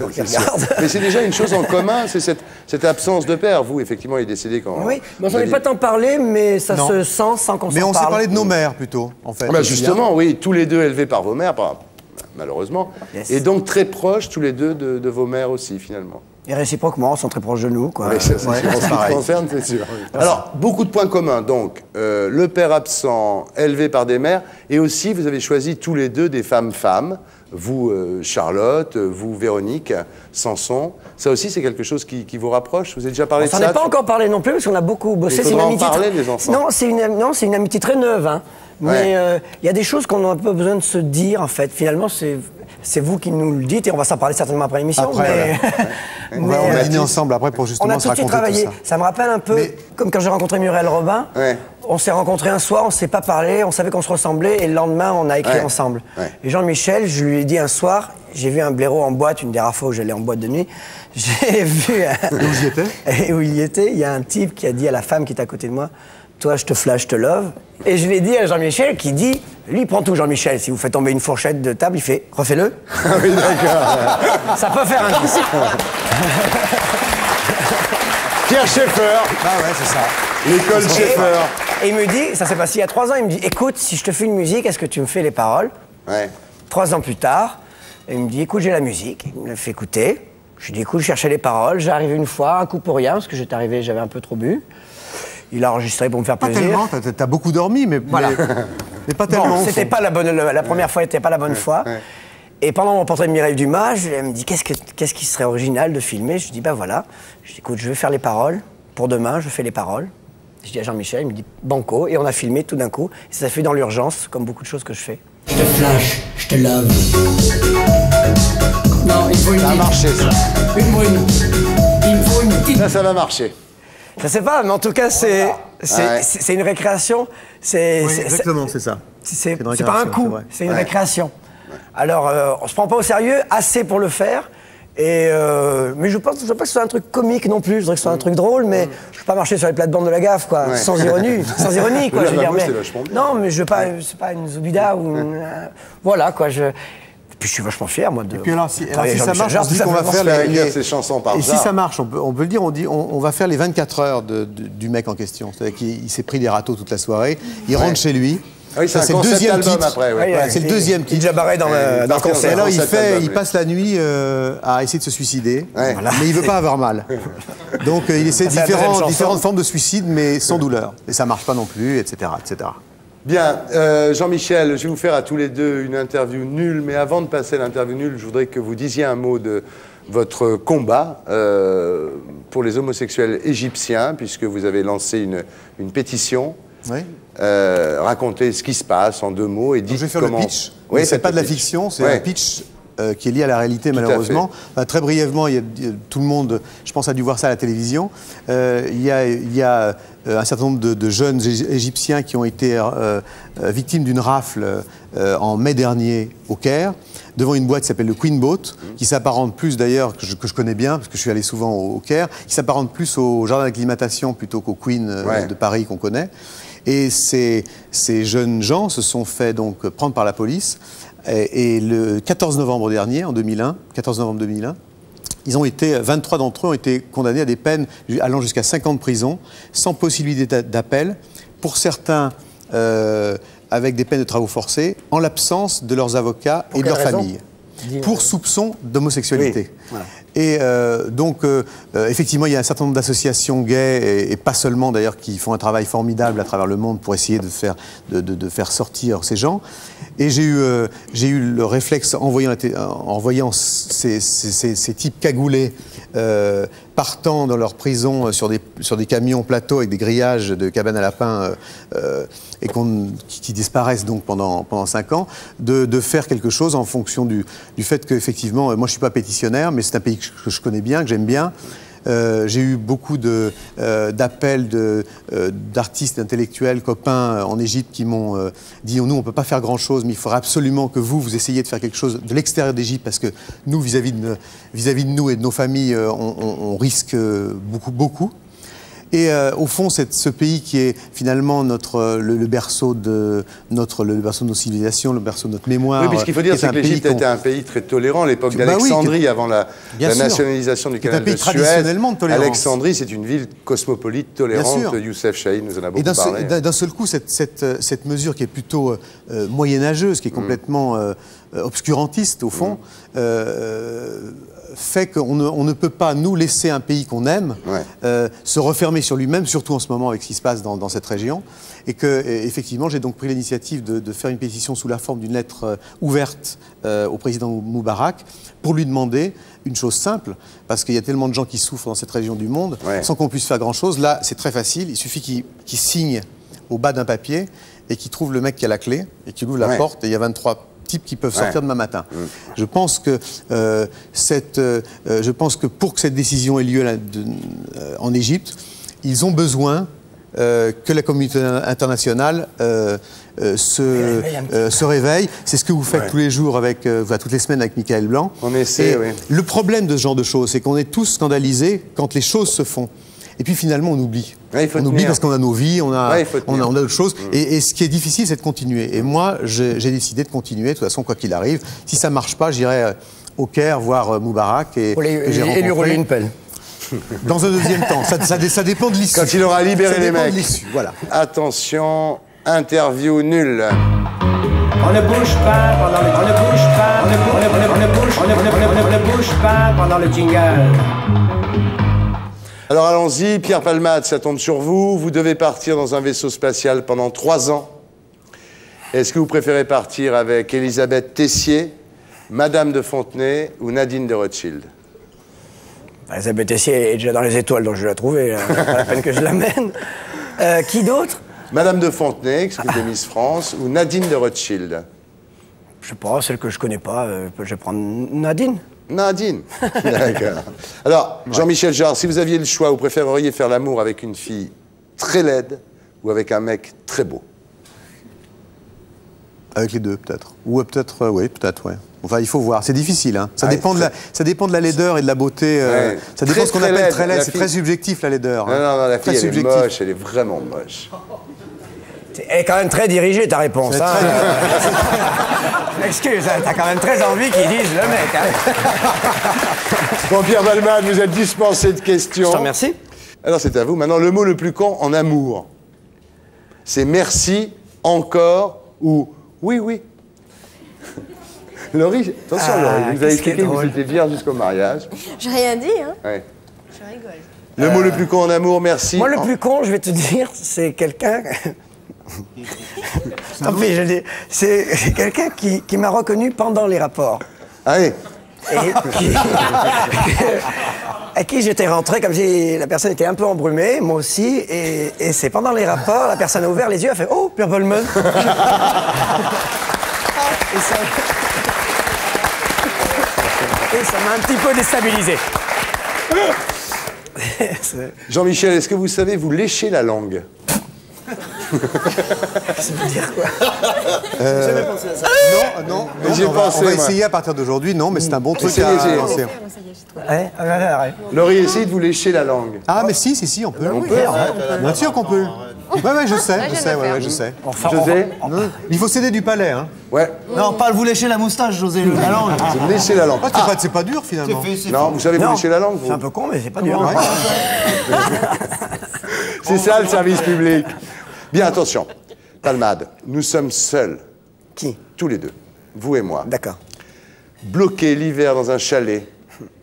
pour qu'il regarde. Mais c'est déjà une chose en commun, c'est cette absence de père. Vous, effectivement, il est décédé quand... Oui, bon, j'en ai pas tant parlé, mais ça Non. se sent sans qu'on s'en parle. Mais on s'est parlé de nos mères, plutôt, en fait. Ah bah aussi, justement, oui, tous les deux élevés par vos mères, malheureusement. Yes. Et donc très proches, tous les deux, de vos mères aussi, finalement. Et réciproquement, on sont très proches de nous, quoi. Oui, ça, c'est ouais, en ce qui pareil. te concerne, c'est sûr. Alors, beaucoup de points communs. Donc, le père absent, élevé par des mères, et aussi, vous avez choisi tous les deux des femmes-femmes. Vous, Charlotte, vous, Véronique, Samson. Ça aussi, c'est quelque chose qui vous rapproche. Vous avez déjà parlé On de s'en ça? est pas encore parlé non plus, parce qu'on a beaucoup bossé. Il faudra en parler, les enfants. Non, c'est une amitié très neuve. Hein. Mais il y a des choses qu'on n'a pas besoin de se dire, en fait. Finalement, c'est vous qui nous le dites, et on va s'en parler certainement après l'émission. Après, mais... On va dîner ensemble après pour On justement a se tout de suite raconter tout travaillé. ça. Ça me rappelle un peu comme quand j'ai rencontré Muriel Robin. Ouais. On s'est rencontrés un soir, on ne s'est pas parlé, on savait qu'on se ressemblait, et le lendemain, on a écrit ensemble. Ouais. Et Jean-Michel, je lui ai dit un soir, j'ai vu un blaireau en boîte, une des rares fois où j'allais en boîte de nuit, j'ai vu... Et où j'y étais? Et où il y était, il y a un type qui a dit à la femme qui est à côté de moi, toi, je te flash, je te love. Et je l'ai dit à Jean-Michel qui dit, lui, il prend tout, Jean-Michel. Si vous faites tomber une fourchette de table, il fait, refais-le. Ah oui, d'accord. Ça peut faire un disque. Pierre Schaeffer, Ah ouais, c'est ça. l'école Schaeffer. Et il me dit, ça s'est passé il y a 3 ans, il me dit, écoute, si je te fais une musique, est-ce que tu me fais les paroles? Ouais. 3 ans plus tard, il me dit, écoute, j'ai la musique. Il me l'a fait écouter. Je lui dis, écoute, je cherchais les paroles. J'ai arrivé une fois, un coup pour rien, parce que j'étais arrivé, j'avais un peu trop bu. Il a enregistré pour me faire Pas plaisir. tellement, t'as beaucoup dormi, mais, Voilà. mais pas tellement. Bon, au c'était fond. pas la bonne, la première fois n'était pas la bonne fois. Et pendant mon portrait de Mireille Dumas, elle me dit qu'est-ce qui serait original de filmer. Je dis bah voilà. Je dis écoute, je vais faire les paroles. Pour demain, je fais les paroles. Je dis à Jean-Michel, il me dit banco. Et on a filmé tout d'un coup. Et ça s'est fait dans l'urgence, comme beaucoup de choses que je fais. Je te flash, je te love. Non, il faut une Ça a marché, ça. Il me faut une petite. Ça va marcher. Je sais pas, mais en tout cas, c'est une récréation. Oui, exactement, c'est ça. C'est une pas un récréation, coup, c'est vrai. c'est une récréation. Alors, on se prend pas au sérieux, assez pour le faire. Et mais je pense pas que ce soit un truc comique non plus. Je voudrais que ce soit un truc drôle, mais je veux pas marcher sur les plates-bandes de la gaffe, quoi. Ouais. Sans ironie, quoi. Là, Je veux bah, dire, moi, mais c'est vachement bien. non, mais je veux pas. C'est pas une zoubida ou une, voilà, quoi. Puis je suis vachement fier, moi, de. Et puis alors, si travailler ça avec marche, Jean-Michel on se dit Jarre, qu'on va tout faire simplement. Écrire ses chansons par Et si Jarre. ça marche, on peut le dire, on va faire les 24 heures du mec en question. C'est-à-dire qu'il s'est pris des râteaux toute la soirée, il rentre chez lui. Ah oui, c'est Ça, un le concept deuxième album titre. après. Ouais. Ouais, c'est le deuxième titre. Il Jabaré dans le concert. Et alors Concept album, il oui. passe la nuit à essayer de se suicider, Ouais. mais il veut pas avoir mal. Donc il essaie C'est la deuxième chanson. différentes formes de suicide, mais sans douleur. Et ça marche pas non plus, etc., etc. Bien, Jean-Michel, je vais vous faire à tous les deux une interview nulle, mais avant de passer à l'interview nulle, je voudrais que vous disiez un mot de votre combat pour les homosexuels égyptiens, puisque vous avez lancé une pétition. Oui. Racontez ce qui se passe en 2 mots et Donc, dites je vais faire comment... le pitch. Oui, C'est faites pas le de la pitch. fiction, c'est Ouais. un pitch qui est lié à la réalité, à malheureusement. Très brièvement, tout le monde, je pense, a dû voir ça à la télévision. Il y a un certain nombre de jeunes Égyptiens qui ont été victimes d'une rafle en mai dernier au Caire, devant une boîte qui s'appelle le Queen Boat, qui s'apparente plus d'ailleurs, que je connais bien, parce que je suis allé souvent au Caire, qui s'apparente plus au jardin d'acclimatation plutôt qu'au Queen de Paris qu'on connaît. Et ces jeunes gens se sont fait donc prendre par la police. Et le 14 novembre dernier, 14 novembre 2001, 23 d'entre eux ont été condamnés à des peines allant jusqu'à 5 ans de prison, sans possibilité d'appel. Pour certains, avec des peines de travaux forcés, en l'absence de leurs avocats et de leur famille, pour soupçon d'homosexualité. Oui. Voilà. Et donc, effectivement, il y a un certain nombre d'associations gays, et pas seulement d'ailleurs, qui font un travail formidable à travers le monde pour essayer de faire sortir ces gens. Et j'ai eu le réflexe, en voyant ces types cagoulés partant dans leur prison sur des camions plateaux avec des grillages de cabanes à lapins et qui disparaissent donc pendant 5 ans, de faire quelque chose en fonction du fait qu'effectivement, moi je ne suis pas pétitionnaire, mais c'est un pays que je connais bien, que j'aime bien. J'ai eu beaucoup d'appels d'artistes, d'intellectuels, copains en Égypte qui m'ont dit « Nous, on ne peut pas faire grand-chose, mais il faudra absolument que vous essayiez de faire quelque chose de l'extérieur d'Égypte parce que nous, vis-à-vis de nous et de nos familles, on risque beaucoup. » Et au fond, ce pays qui est finalement le berceau de nos civilisations, le berceau de notre mémoire. Oui, puis ce qu'il faut dire, c'est que l'Égypte était un pays très tolérant à l'époque d'Alexandrie, avant la nationalisation du canal de Suez. Alexandrie, c'est une ville cosmopolite, tolérante. Youssef Chahine nous en a beaucoup parlé. D'un seul coup, cette mesure qui est plutôt moyenâgeuse, qui est complètement obscurantiste, au fond, fait qu'on ne peut pas, nous, laisser un pays qu'on aime se refermer sur lui-même, surtout en ce moment avec ce qui se passe dans cette région. Et que, effectivement, j'ai donc pris l'initiative de faire une pétition sous la forme d'une lettre ouverte au président Moubarak pour lui demander une chose simple, parce qu'il y a tellement de gens qui souffrent dans cette région du monde, sans qu'on puisse faire grand-chose. Là, c'est très facile, il suffit qu'il signe au bas d'un papier et qu'il trouve le mec qui a la clé et qu'il ouvre la porte et il y a 23 types qui peuvent sortir demain matin. Je pense que pour que cette décision ait lieu en Égypte, ils ont besoin que la communauté internationale se réveille. C'est ce que vous faites tous les jours, toutes les semaines avec Michael Blanc. On essaie, Le problème de ce genre de choses, c'est qu'on est tous scandalisés quand les choses se font. Et puis finalement, on oublie. On oublie parce qu'on a nos vies, on a d'autres choses. Et ce qui est difficile, c'est de continuer. Et moi, j'ai décidé de continuer, de toute façon, quoi qu'il arrive. Si ça ne marche pas, j'irai au Caire voir Moubarak et lui rouler une pelle. Dans un deuxième temps. Ça dépend de l'issue. Quand il aura libéré les mecs. Voilà. Attention, interview nulle. On ne bouge pas pendant le... On ne bouge pas, on ne bouge pas pendant le jingle. Alors allons-y, Pierre Palmade, ça tombe sur vous. Vous devez partir dans un vaisseau spatial pendant 3 ans. Est-ce que vous préférez partir avec Elisabeth Tessier, Madame de Fontenay ou Nadine de Rothschild? Elisabeth Tessier est déjà dans les étoiles, donc je vais la trouver. Pas la peine que je l'amène. Qui d'autre? Madame de Fontenay, qui était Miss France, ou Nadine de Rothschild? Je sais pas, celle que je connais pas. Je vais prendre Nadine. Nadine. D'accord. Alors, Jean-Michel Jarre, si vous aviez le choix, vous préféreriez faire l'amour avec une fille très laide ou avec un mec très beau? Avec les deux, peut-être. Ou peut-être, oui, peut-être, ouais. Enfin, il faut voir. C'est difficile, hein. Ça dépend de la laideur et de la beauté. Ça dépend de ce qu'on appelle très laide. C'est très subjectif, la laideur. Non, non, la fille, elle est moche. Elle est vraiment moche. Elle est quand même très dirigée, ta réponse. Hein. Je m'excuse, t'as quand même très envie qu'ils disent le mec. Hein. Bon, Pierre Palmade, vous êtes dispensé de questions. Je t'en remercie. Alors, c'est à vous. Maintenant, le mot le plus con en amour. C'est merci, encore ou oui, oui. Laurie, attention, Laurie, vous avez expliqué que vous étiez vierge jusqu'au mariage. J'ai rien dit, hein. Ouais. Je rigole. Le mot le plus con en amour, merci. Moi, le plus con, je vais te dire, c'est quelqu'un... Tant pis, je dis. C'est quelqu'un qui m'a reconnu pendant les rapports. Ah oui. Et à qui j'étais rentré comme si la personne était un peu embrumée, moi aussi, et c'est pendant les rapports, la personne a ouvert les yeux, a fait « Oh, Pierre Palmade !» Et ça m'a un petit peu déstabilisé. Jean-Michel, est-ce que vous savez vous lécher la langue? Ça veut dire quoi Jamais pensé à ça. Non, J'y ai pensé, on va moi. essayer à partir d'aujourd'hui, non, mais c'est un bon truc C'est à léger. lancer. Ouais, ouais. Laurie, essayez de vous lécher la langue. Ah, mais si, on peut. On peut, Bien sûr qu'on peut. Ouais, je sais, je sais. José Non, il faut céder du palais, hein. Ouais. Non, pas vous lécher la moustache, José, la langue. Vous me léchez la langue. C'est pas dur, finalement. Non, vous savez vous lécher la langue, vous C'est un peu con, mais c'est pas dur. C'est ça, le service public. Bien, attention. Palmade, nous sommes seuls. Qui? Tous les deux. Vous et moi. D'accord. Bloqués l'hiver dans un chalet.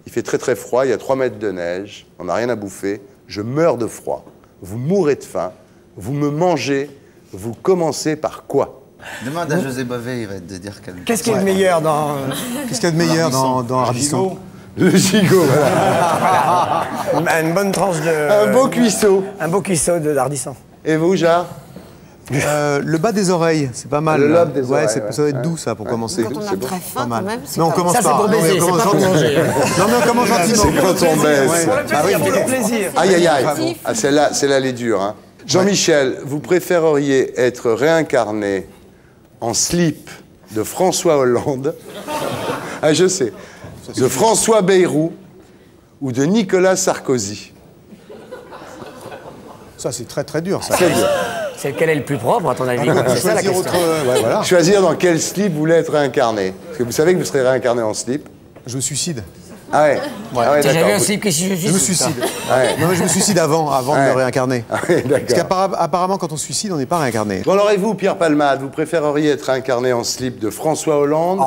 Il fait très très froid, il y a 3 mètres de neige. On n'a rien à bouffer. Je meurs de froid. Vous mourrez de faim. Vous me mangez. Vous commencez par quoi? Demande à José Bové, il va te dire quel... Qu'est-ce qu'il y a de meilleur dans... Qu'est-ce qu'il y a de meilleur dans Ardisson? Le gigot, voilà. Une bonne tranche de... Un beau cuisseau. Un beau cuisseau de Ardisson. Et vous, Jarre? Le bas des oreilles, c'est pas mal. Le lobe des oreilles, ça doit être doux, ça, pour commencer. Quand on a très faim, quand même, c'est Mais on pas- commence Ça, c'est pas. pour baiser, Non, mais on c'est commence pas pour manger. Non, mais on commence gentiment. C'est quand on baisse. Pour le plaisir. Aïe, aïe, aïe. Ah, celle-là, elle est dure. Hein. Jean-Michel, vous préféreriez être réincarné en slip de François Hollande, ah, je sais, de François Bayrou ou de Nicolas Sarkozy? Ça, c'est très très dur, ça. Très dur. C'est lequel est le plus propre, à ton avis? On va C'est ça la choisir question. ouais, voilà. Choisir dans quel slip vous voulez être réincarné. Parce que vous savez que vous serez réincarné en slip. Je me suicide. Ah ouais, ah ouais, T'as jamais d'accord. un slip qui se Je me suicide. Ah ouais. Non, mais je me suicide avant de Ouais. me réincarner. Ah ouais, Parce d'accord. qu'apparemment, quand on se suicide, on n'est pas réincarné. Bon, alors et vous, Pierre Palmade, vous préféreriez être incarné en slip de François Hollande,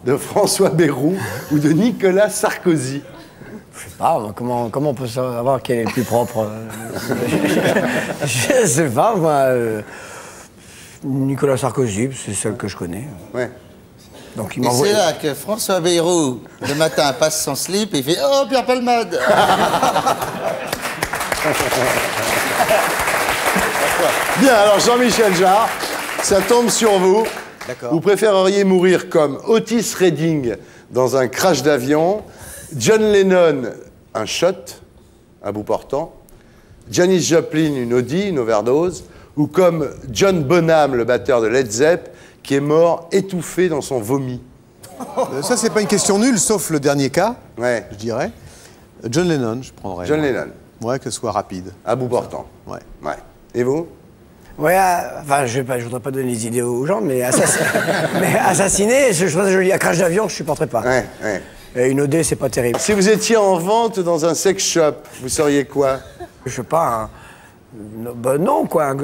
de François Bayrou ou de Nicolas Sarkozy? Je sais pas, comment on peut savoir quel est le plus propre Je sais pas, moi. Nicolas Sarkozy, c'est celle que je connais. Ouais. Donc il Et m'envoie. c'est là que François Bayrou, le matin, passe son slip et il fait « Oh, Pierre Palmade !» Bien, alors Jean-Michel Jarre, ça tombe sur vous. D'accord. Vous préféreriez mourir comme Otis Redding dans un crash d'avion, John Lennon, un shot à bout portant, Janis Joplin, une Audi, une overdose, ou comme John Bonham, le batteur de Led Zepp, qui est mort étouffé dans son vomi? Ça, c'est pas une question nulle, sauf le dernier cas, Ouais. je dirais. John Lennon, je prendrais. John Lennon, Ouais, que ce soit rapide. à bout portant. Ouais. Ouais. Et vous? Ouais, enfin, je voudrais pas donner les idées aux gens, mais, mais assassiner, je trouve ça joli. À crash d'avion, je supporterais pas. Ouais, ouais. Et une OD, c'est pas terrible. Si vous étiez en vente dans un sex shop, vous seriez quoi? Je sais pas, non, quoi. Un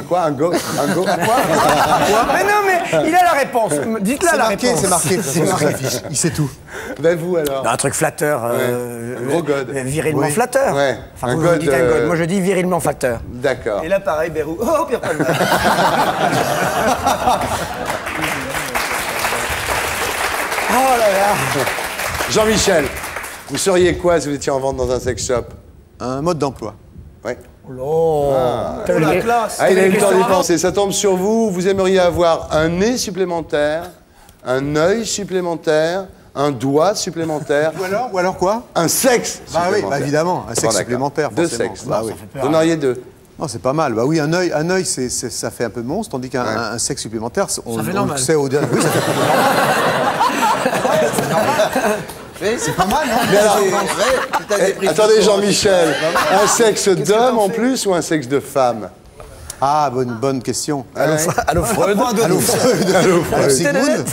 quoi? Un go? Un go? Mais non, mais il a la réponse. Dites-la la réponse. C'est marqué, c'est marqué. Il sait tout. Ben vous alors? Un truc flatteur. Un gros god. Virilement Oui. flatteur. Ouais. Enfin, Un vous god, dites un god. Moi, je dis virilement flatteur. D'accord. Et là, pareil, Bayrou. « Oh, Pierre Palmade !» Oh là là. Jean-Michel, vous seriez quoi si vous étiez en vente dans un sex shop? Un mode d'emploi. Oui. Oh, La classe. Ah, il a eu le temps d'y penser. Ça tombe sur vous. Vous aimeriez avoir un nez supplémentaire, un œil supplémentaire, un doigt supplémentaire, Ou alors quoi? un sexe Bah oui, supplémentaire. bah évidemment, un Bon, sexe d'accord. supplémentaire. Deux forcément. sexes. Bah oui. Vous en auriez deux. Non, c'est pas mal. Bah oui, un œil, ça fait un peu monstre, tandis qu'un un sexe supplémentaire, on fait le normal. sait au dernier. Oui, ça fait C'est pas mal, non? Mais alors, attendez, Jean-Michel, un sexe d'homme en plus ou un sexe de femme? Ah, bonne question. Allô, Allô, Freud. Allô, Freud. Allô, Freud. Sigmund.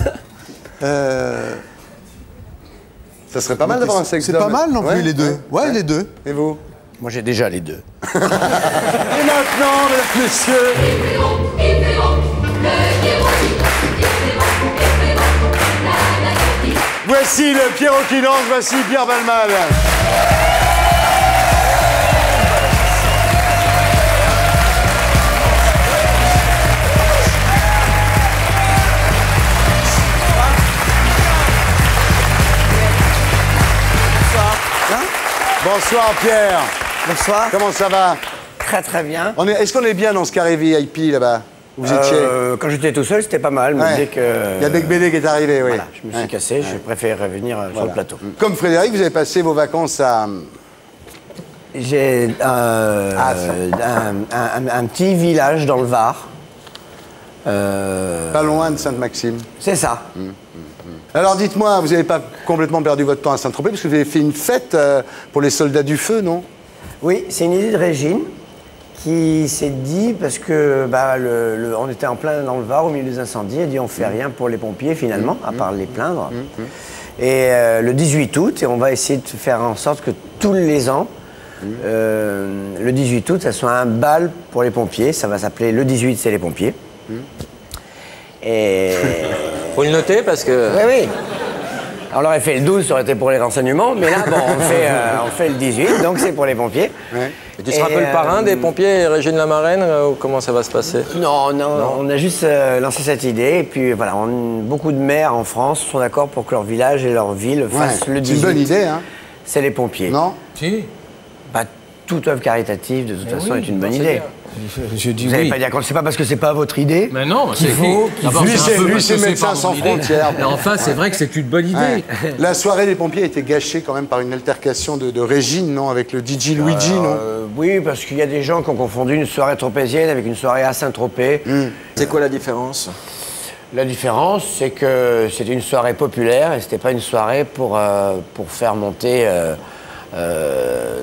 Ça serait pas mal d'avoir un sexe C'est d'homme. pas mal non plus, Ouais, les deux. Ouais, les deux. Et vous? Moi, j'ai déjà les deux. Et maintenant, mesdames, messieurs, voici le Pierrot qui lance, voici Pierre Palmade. Bonsoir Pierre. Bonsoir. Comment ça va? Très très bien. Est-ce qu'on est bien dans ce carré VIP là-bas? Où vous étiez? Quand j'étais tout seul, c'était pas mal, mais Ouais. dès que... Il y a Bec Bédé qui est arrivé, oui. Voilà, je me suis cassé, je préfère revenir sur le plateau. Comme Frédéric, vous avez passé vos vacances à J'ai un petit village dans le Var. Pas loin de Sainte-Maxime. C'est ça. Alors dites-moi, vous n'avez pas complètement perdu votre temps à Saint-Tropez parce que vous avez fait une fête pour les soldats du feu, non? Oui, c'est une idée de Régine qui s'est dit, parce que on était en plein dans le Var au milieu des incendies, elle dit on fait rien pour les pompiers finalement, à part les plaindre. Et le 18 août, et on va essayer de faire en sorte que tous les ans, le 18 août, ça soit un bal pour les pompiers. Ça va s'appeler le 18, c'est les pompiers. Et... Faut le noter parce que... Oui, oui. Alors, on l'aurait fait le 12, ça aurait été pour les renseignements, mais là, bon, on fait le 18, donc c'est pour les pompiers. Ouais. Et tu seras un peu le parrain des pompiers, Régine la marraine, ou comment ça va se passer? Non, on a juste lancé cette idée, et puis voilà, beaucoup de maires en France sont d'accord pour que leur village et leur ville fassent le 18. C'est une bonne idée, hein? C'est les pompiers. Non? Si. Toute œuvre caritative, de toute façon, est une bonne idée. Je dis vous n'allez pas dire que c'est pas parce que c'est pas votre idée. Mais non, qu'il faut. Lui, c'est Médecins sans frontières. Mais enfin, c'est vrai que c'est une bonne idée. Ouais. La soirée des pompiers a été gâchée quand même par une altercation de Régine, non? Avec le DJ Luigi, non? Oui, parce qu'il y a des gens qui ont confondu une soirée tropézienne avec une soirée à Saint-Tropez. C'est quoi la différence? La différence, c'est que c'était une soirée populaire et c'était pas une soirée pour faire monter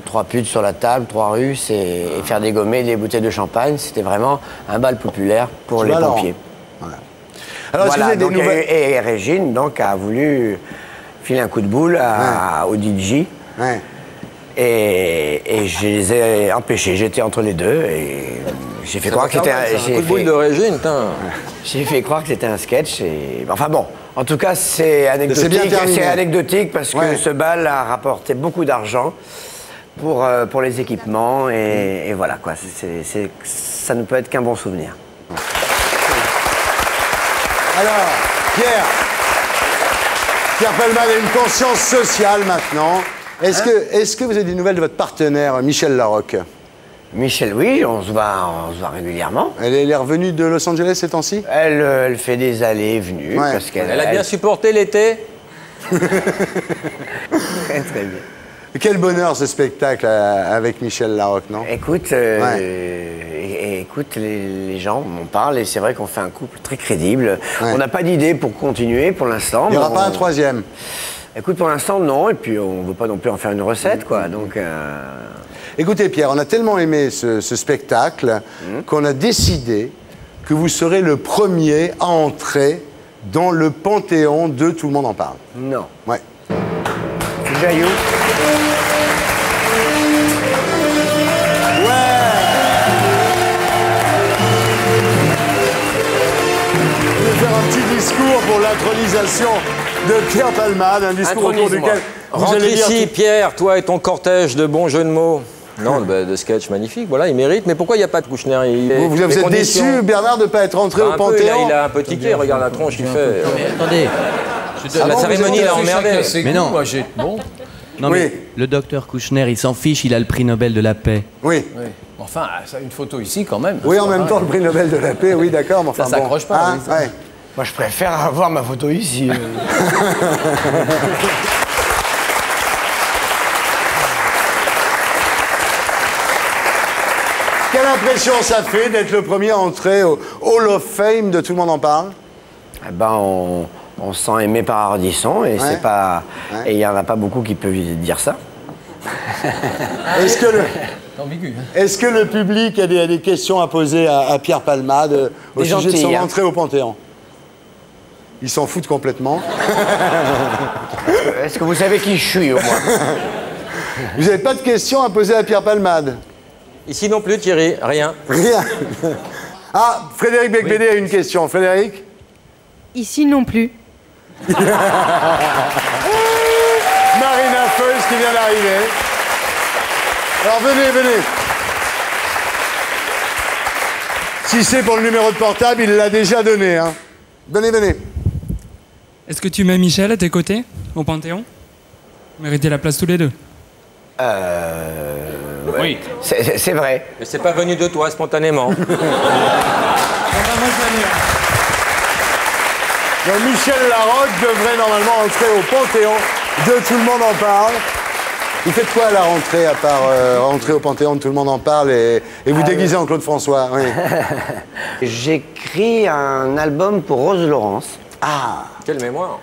3 putes sur la table, 3 Russes et faire dégommer des bouteilles de champagne. C'était vraiment un bal populaire pour les pompiers. Voilà. Alors, voilà, des nouvelles... et Régine donc, a voulu filer un coup de boule au DJ. Ouais. Et je les ai empêchés. J'étais entre les deux et j'ai fait croire que c'était un coup de boule de Régine, j'ai fait croire que c'était un sketch. Et... Enfin bon, en tout cas, c'est anecdotique. C'est anecdotique parce que ce bal a rapporté beaucoup d'argent pour les équipements et voilà quoi. Ça ne peut être qu'un bon souvenir. Alors, Pierre Palmade a une conscience sociale maintenant. Est-ce que vous avez des nouvelles de votre partenaire, Michel Larocque? Michel, oui, on se voit régulièrement. Elle est revenue de Los Angeles ces temps-ci? Elle fait des allées et venues. Ouais. Parce Elle a bien supporté l'été? Très, très bien. Quel bonheur ce spectacle avec Michel Larocque, non? Écoute, les gens m'en parlent et c'est vrai qu'on fait un couple très crédible. On n'a pas d'idée pour continuer pour l'instant. Il n'y aura pas un troisième? Écoute, pour l'instant, non. Et puis, on ne veut pas non plus en faire une recette, quoi. Donc... Écoutez, Pierre, on a tellement aimé ce spectacle qu'on a décidé que vous serez le premier à entrer dans le panthéon de Tout le monde en parle. Non. Ouais. Jaillou. Faire un petit discours pour l'intronisation de Pierre Palmade, un discours autour duquel Rentre ici, Pierre, toi et ton cortège de bons jeux de mots. Non, de sketch magnifique, voilà, il mérite. Mais pourquoi il n'y a pas de Kouchner? Vous êtes déçu, Bernard, de ne pas être rentré au Panthéon? Il a un peu tiqué, regarde la tronche qu'il fait. Non, mais attendez. La cérémonie l'a emmerdé. Mais non. Bon. Non, mais le docteur Kouchner, il s'en fiche, il a le prix Nobel de la paix. Oui. Enfin, ça a une photo ici quand même. Oui, en même temps, le prix Nobel de la paix, oui, d'accord, mais enfin ça s'accroche pas. Hein, oui, ouais. Moi, je préfère avoir ma photo ici. Quelle impression ça fait d'être le premier à entrer au Hall of Fame de Tout le monde en parle? Eh ben, on se sent aimé par Ardisson et c'est pas... Et il n'y en a pas beaucoup qui peuvent dire ça. Est-ce que le public a des questions à poser à Pierre Palmade au sujet de son entrée au Panthéon? Ils s'en foutent complètement. Est-ce que vous savez qui je suis, au moins? Vous n'avez pas de questions à poser à Pierre Palmade? Ici non plus, Thierry, rien. Rien. Ah, Frédéric Becbédé a une question. Frédéric? Ici non plus. Marina Feuz qui vient d'arriver. Alors venez. Si c'est pour le numéro de portable, il l'a déjà donné. Hein. Venez. Est-ce que tu mets Michel à tes côtés, au Panthéon? Vous méritez la place tous les deux. Oui. C'est vrai. Mais c'est pas venu de toi, spontanément. Donc Michel Larocque devrait normalement entrer au Panthéon de Tout le monde en parle. Vous faites quoi à la rentrée, à part rentrer au Panthéon, tout le monde en parle, et vous déguisez en Claude François? Oui. J'écris un album pour Rose Laurence. Ah, quelle mémoire.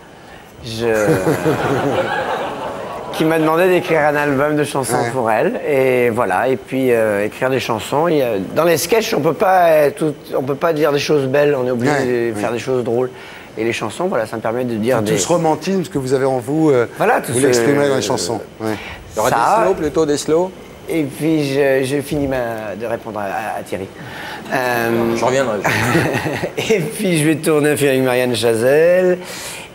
Qui m'a demandé d'écrire un album de chansons pour elle. Et voilà, et puis écrire des chansons. Dans les sketchs, on peut pas dire des choses belles, on est obligé de faire des choses drôles. Et les chansons, voilà, ça me permet de dire tout ce romantisme que vous avez en vous, voilà, vous l'exprimez dans les chansons. Il y aura des slows, plutôt des slows. Et puis, j'ai fini de répondre à Thierry. Je reviendrai. Et puis, je vais tourner un film avec Marianne Chazelle.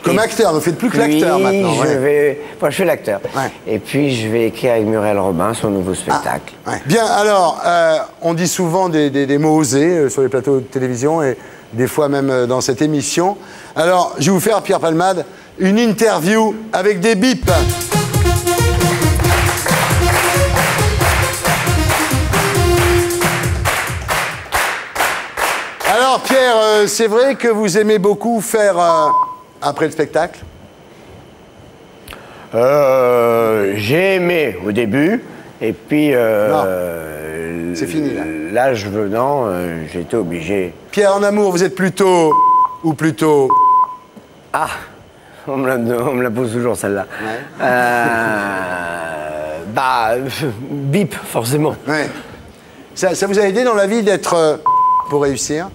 Comme acteur, vous ne faites plus que l'acteur maintenant. Je fais l'acteur. Et puis, je vais écrire avec Muriel Robin son nouveau spectacle. Bien, alors, on dit souvent des mots osés sur les plateaux de télévision et des fois même dans cette émission. Alors, je vais vous faire, Pierre Palmade, une interview avec des bips. Alors, Pierre, c'est vrai que vous aimez beaucoup faire après le spectacle? J'ai aimé au début, et puis... c'est fini, là. L'âge venant, j'ai été obligé. Pierre, en amour, vous êtes plutôt... ou plutôt... Ah, on me la pose toujours, celle-là. Bip, forcément. Ouais. Ça vous a aidé dans la vie d'être... pour réussir?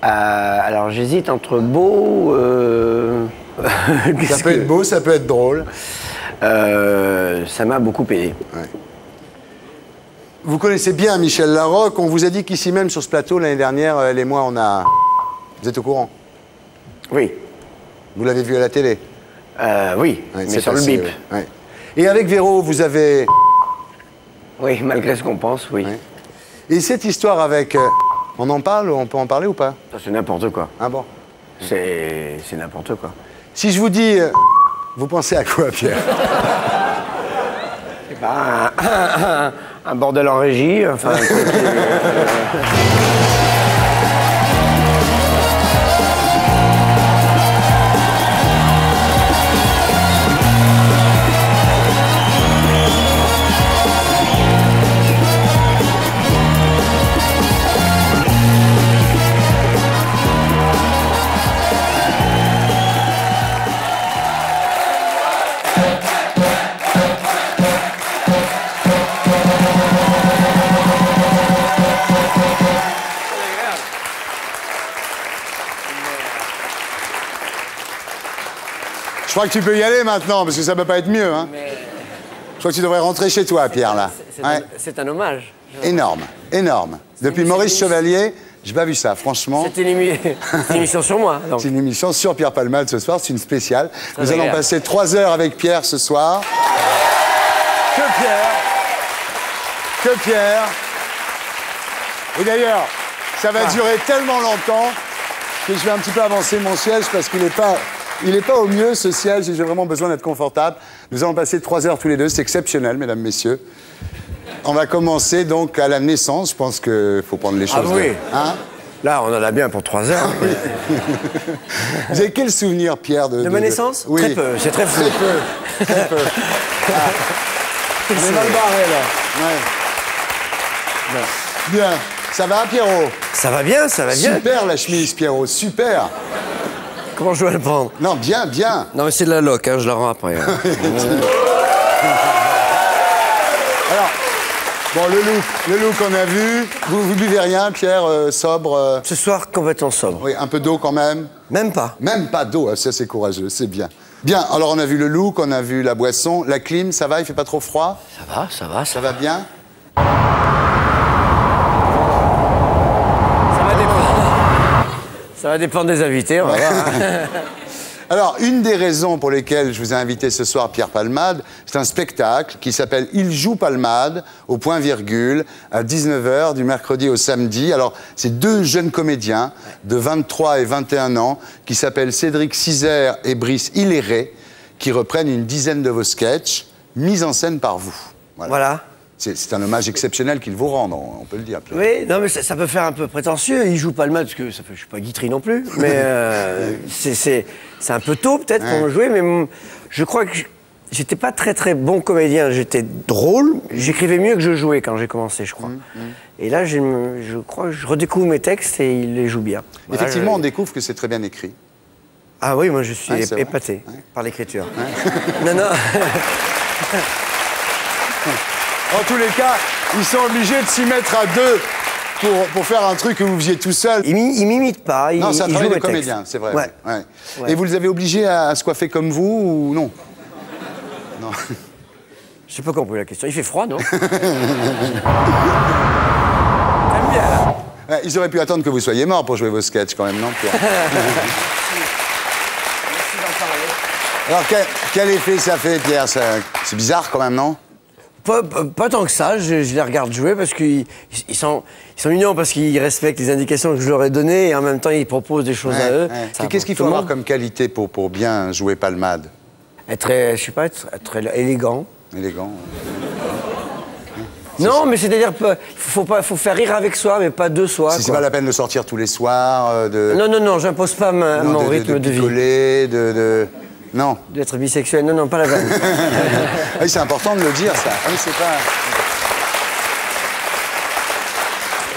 Alors, j'hésite entre beau... ça peut être beau, ça peut être drôle. Ça m'a beaucoup aidé. Ouais. Vous connaissez bien Michel Larocque. On vous a dit qu'ici même, sur ce plateau, l'année dernière, elle et moi, on a... Vous êtes au courant? Oui. Vous l'avez vu à la télé? Oui, mais sur le bip. Ouais. Et avec Véro, vous avez... Oui, malgré ce qu'on pense, oui. Ouais. Et cette histoire avec... on en parle? On peut en parler ou pas? C'est n'importe quoi. Ah bon? C'est n'importe quoi. Si je vous dis... vous pensez à quoi, Pierre? Un bordel en régie, enfin... Je crois que tu peux y aller maintenant, parce que ça ne peut pas être mieux. Hein. Je crois que tu devrais rentrer chez toi, Pierre, là. C'est un hommage. Énorme, énorme. Depuis Maurice Chevalier, j'ai pas vu ça, franchement. C'est une émission sur moi. C'est une émission sur Pierre Palmade ce soir, c'est une spéciale. Nous allons agréable. passer 3 heures avec Pierre ce soir. Que Pierre. Et d'ailleurs, ça va durer tellement longtemps que je vais un petit peu avancer mon siège parce qu'il n'est pas au mieux, ce siège, et j'ai vraiment besoin d'être confortable. Nous allons passer 3 heures tous les deux, c'est exceptionnel, mesdames, messieurs. On va commencer donc à la naissance, je pense qu'il faut prendre les choses. Ah oui. Hein? Là, on en a bien pour 3 heures. Vous avez quel souvenir, Pierre, de ma naissance? Oui. Très peu, c'est très flou. Très peu. Ah. On est mal barré, là. Ouais. Bien. Ça va, Pierrot? Ça va bien, ça va bien. Super, la chemise, Pierrot, super. Comment je dois le prendre? Non, bien, bien. Non, mais c'est de la loc, hein, je la rends après. Alors, bon, le look qu'on a vu. Vous buvez rien, Pierre, sobre Ce soir, complètement sobre. Oui, un peu d'eau quand même. Même pas. Même pas d'eau, ça c'est courageux, c'est bien. Bien, alors on a vu le look, on a vu la boisson, la clim, ça va, il fait pas trop froid? Ça va. Ça va bien? Ça va dépendre des invités, on va voir. Alors, une des raisons pour lesquelles je vous ai invité ce soir Pierre Palmade, c'est un spectacle qui s'appelle Il joue Palmade, au point virgule, à 19h, du mercredi au samedi. Alors, c'est 2 jeunes comédiens de 23 et 21 ans qui s'appellent Cédric Cizère et Brice Hilléré, qui reprennent une dizaine de vos sketchs, mis en scène par vous. Voilà. C'est un hommage exceptionnel qu'ils vous rendent, on peut le dire. Oui, non, mais ça peut faire un peu prétentieux. Il joue Palmade, parce que je suis pas Guitry non plus. Mais c'est un peu tôt, peut-être, pour me jouer. Mais je crois que J'étais pas très bon comédien, j'étais drôle. J'écrivais mieux que je jouais quand j'ai commencé, je crois. Et là, je crois que je redécouvre mes textes et il les joue bien. Voilà, Effectivement, on découvre que c'est très bien écrit. Ah oui, moi je suis Ouais, c'est vrai. épaté par l'écriture. Non, non. En tous les cas, ils sont obligés de s'y mettre à deux pour faire un truc que vous faisiez tout seul. Il m'imite pas, Non, c'est un il travail joue de mes textes. comédien, c'est vrai. Ouais. Ouais. Ouais. Et vous les avez obligés à se coiffer comme vous ou non? Non. J'ai pas compris la question. Il fait froid, non? Ouais, ils auraient pu attendre que vous soyez mort pour jouer vos sketchs quand même, non, Pierre? Alors, quel effet ça fait, Pierre? C'est bizarre quand même, non? Pas tant que ça, je les regarde jouer parce qu'ils sont mignons, parce qu'ils respectent les indications que je leur ai données et en même temps ils proposent des choses à eux. Et qu'est-ce qu'il faut avoir comme qualité pour bien jouer Palmade? Être, je sais pas, être élégant. Élégant. Non, mais c'est-à-dire, faut faire rire avec soi, mais pas de soi. Si c'est pas la peine de sortir tous les soirs, de... Non, j'impose pas mon rythme de vie. Picoler, non. D'être bisexuel, non, pas la peine. Oui, c'est important de le dire, ça. Oui, c'est pas...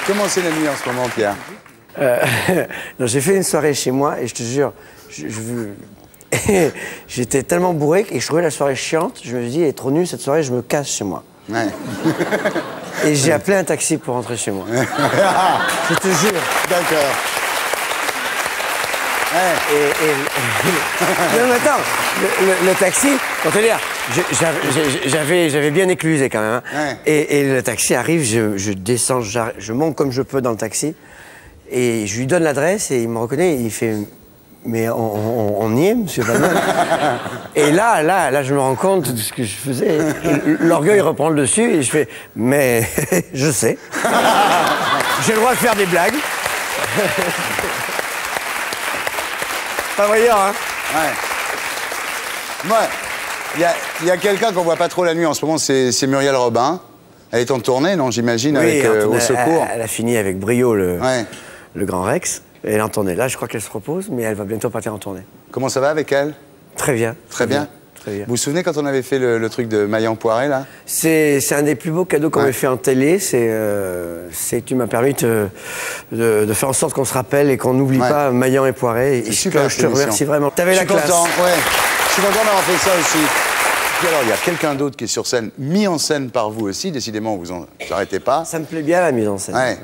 Comment c'est la nuit en ce moment, Pierre? Non, j'ai fait une soirée chez moi et je te jure, j'étais tellement bourré et je trouvais la soirée chiante. Je me suis dit, elle est trop nulle cette soirée, je me casse chez moi. Ouais. Et j'ai appelé un taxi pour rentrer chez moi. Je te jure. D'accord. Non, mais attends, le taxi, pour te dire, j'avais bien éclusé quand même. Hein. Et le taxi arrive, je descends, je monte comme je peux dans le taxi. Et je lui donne l'adresse et il me reconnaît et il fait... Mais on y est, monsieur Palmade. Et là, je me rends compte de ce que je faisais. L'orgueil reprend le dessus et je fais, mais je sais. J'ai le droit de faire des blagues. Pas voyant, hein? Ouais. Moi, il y a quelqu'un qu'on voit pas trop la nuit en ce moment, c'est Muriel Robin. Elle est en tournée, non, j'imagine, Oui, avec Au Secours. Elle a fini avec brio le Grand Rex. Elle est en tournée. Là, je crois qu'elle se repose, mais elle va bientôt partir en tournée. Comment ça va avec elle? Très bien. Très bien. Très bien. Vous vous souvenez quand on avait fait le truc de Maillan Poiré, là? C'est un des plus beaux cadeaux qu'on m'ait fait en télé. Tu m'as permis de faire en sorte qu'on se rappelle et qu'on n'oublie pas Maillan et Poiré. Et je te remercie vraiment. T'avais la classe. Content, ouais. Je suis content d'avoir fait ça aussi. Puis alors, il y a quelqu'un d'autre qui est sur scène, mis en scène par vous aussi. Décidément, vous en arrêtez pas. Ça me plaît bien, la mise en scène. Ouais.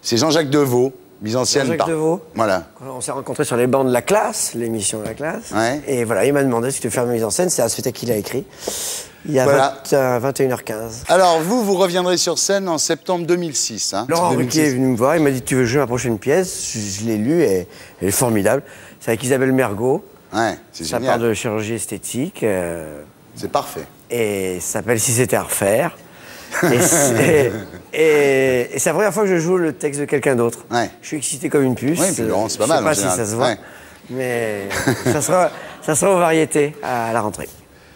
C'est Jean-Jacques Deveau. Mise en scène Jean-Jacques Deveau. Voilà. On s'est rencontrés sur les bancs de La Classe, l'émission de La Classe. Ouais. Et voilà, il m'a demandé si tu veux faire ma mise en scène. C'est un spectacle qu'il a écrit. Il y a Voilà. 21h15. Alors, vous reviendrez sur scène en septembre 2006. Hein, Laurent Ruquier est venu me voir, il m'a dit tu veux jouer ma prochaine pièce. Je l'ai lue et elle est formidable. C'est avec Isabelle Mergo. Ouais, c'est Ça génial. parle de chirurgie esthétique. C'est parfait. Et ça s'appelle Si c'était à refaire. Et c'est la première fois que je joue le texte de quelqu'un d'autre. Ouais. Je suis excité comme une puce. Oui, puis Laurent, c'est pas mal, en Je sais pas si général. ça se voit. Ouais. Mais ça sera aux variétés à la rentrée.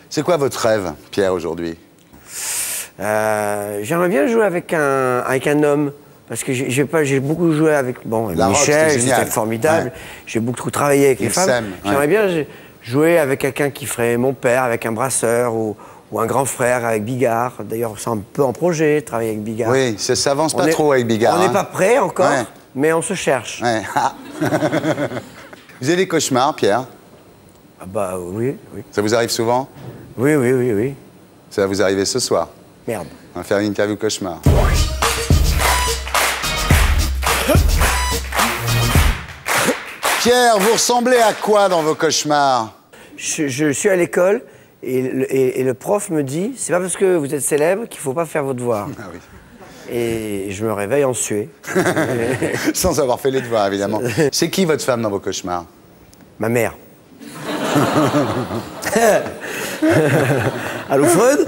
C'est quoi votre rêve, Pierre, aujourd'hui? J'aimerais bien jouer avec un homme. Parce que j'ai beaucoup joué avec La Roque, Michel, c'était génial. c'était formidable. Ouais. J'ai beaucoup travaillé avec les Ils femmes. s'aiment, J'aimerais bien jouer avec quelqu'un qui ferait mon père, avec un brasseur ou un grand frère avec Bigard. D'ailleurs, c'est un peu en projet, travailler avec Bigard. Oui, ça avance pas trop avec Bigard. On n'est hein. pas prêt encore, Ouais. mais on se cherche. Ouais. Vous avez des cauchemars, Pierre? Ah bah oui. Ça vous arrive souvent? Oui. Ça va vous arriver ce soir. Merde. On va faire une interview cauchemar. Pierre, vous ressemblez à quoi dans vos cauchemars? Je suis à l'école et le prof me dit c'est pas parce que vous êtes célèbre qu'il faut pas faire vos devoirs. Ah oui. Et je me réveille en suée. Sans avoir fait les devoirs, évidemment. C'est qui votre femme dans vos cauchemars? Ma mère. Allô, Freud?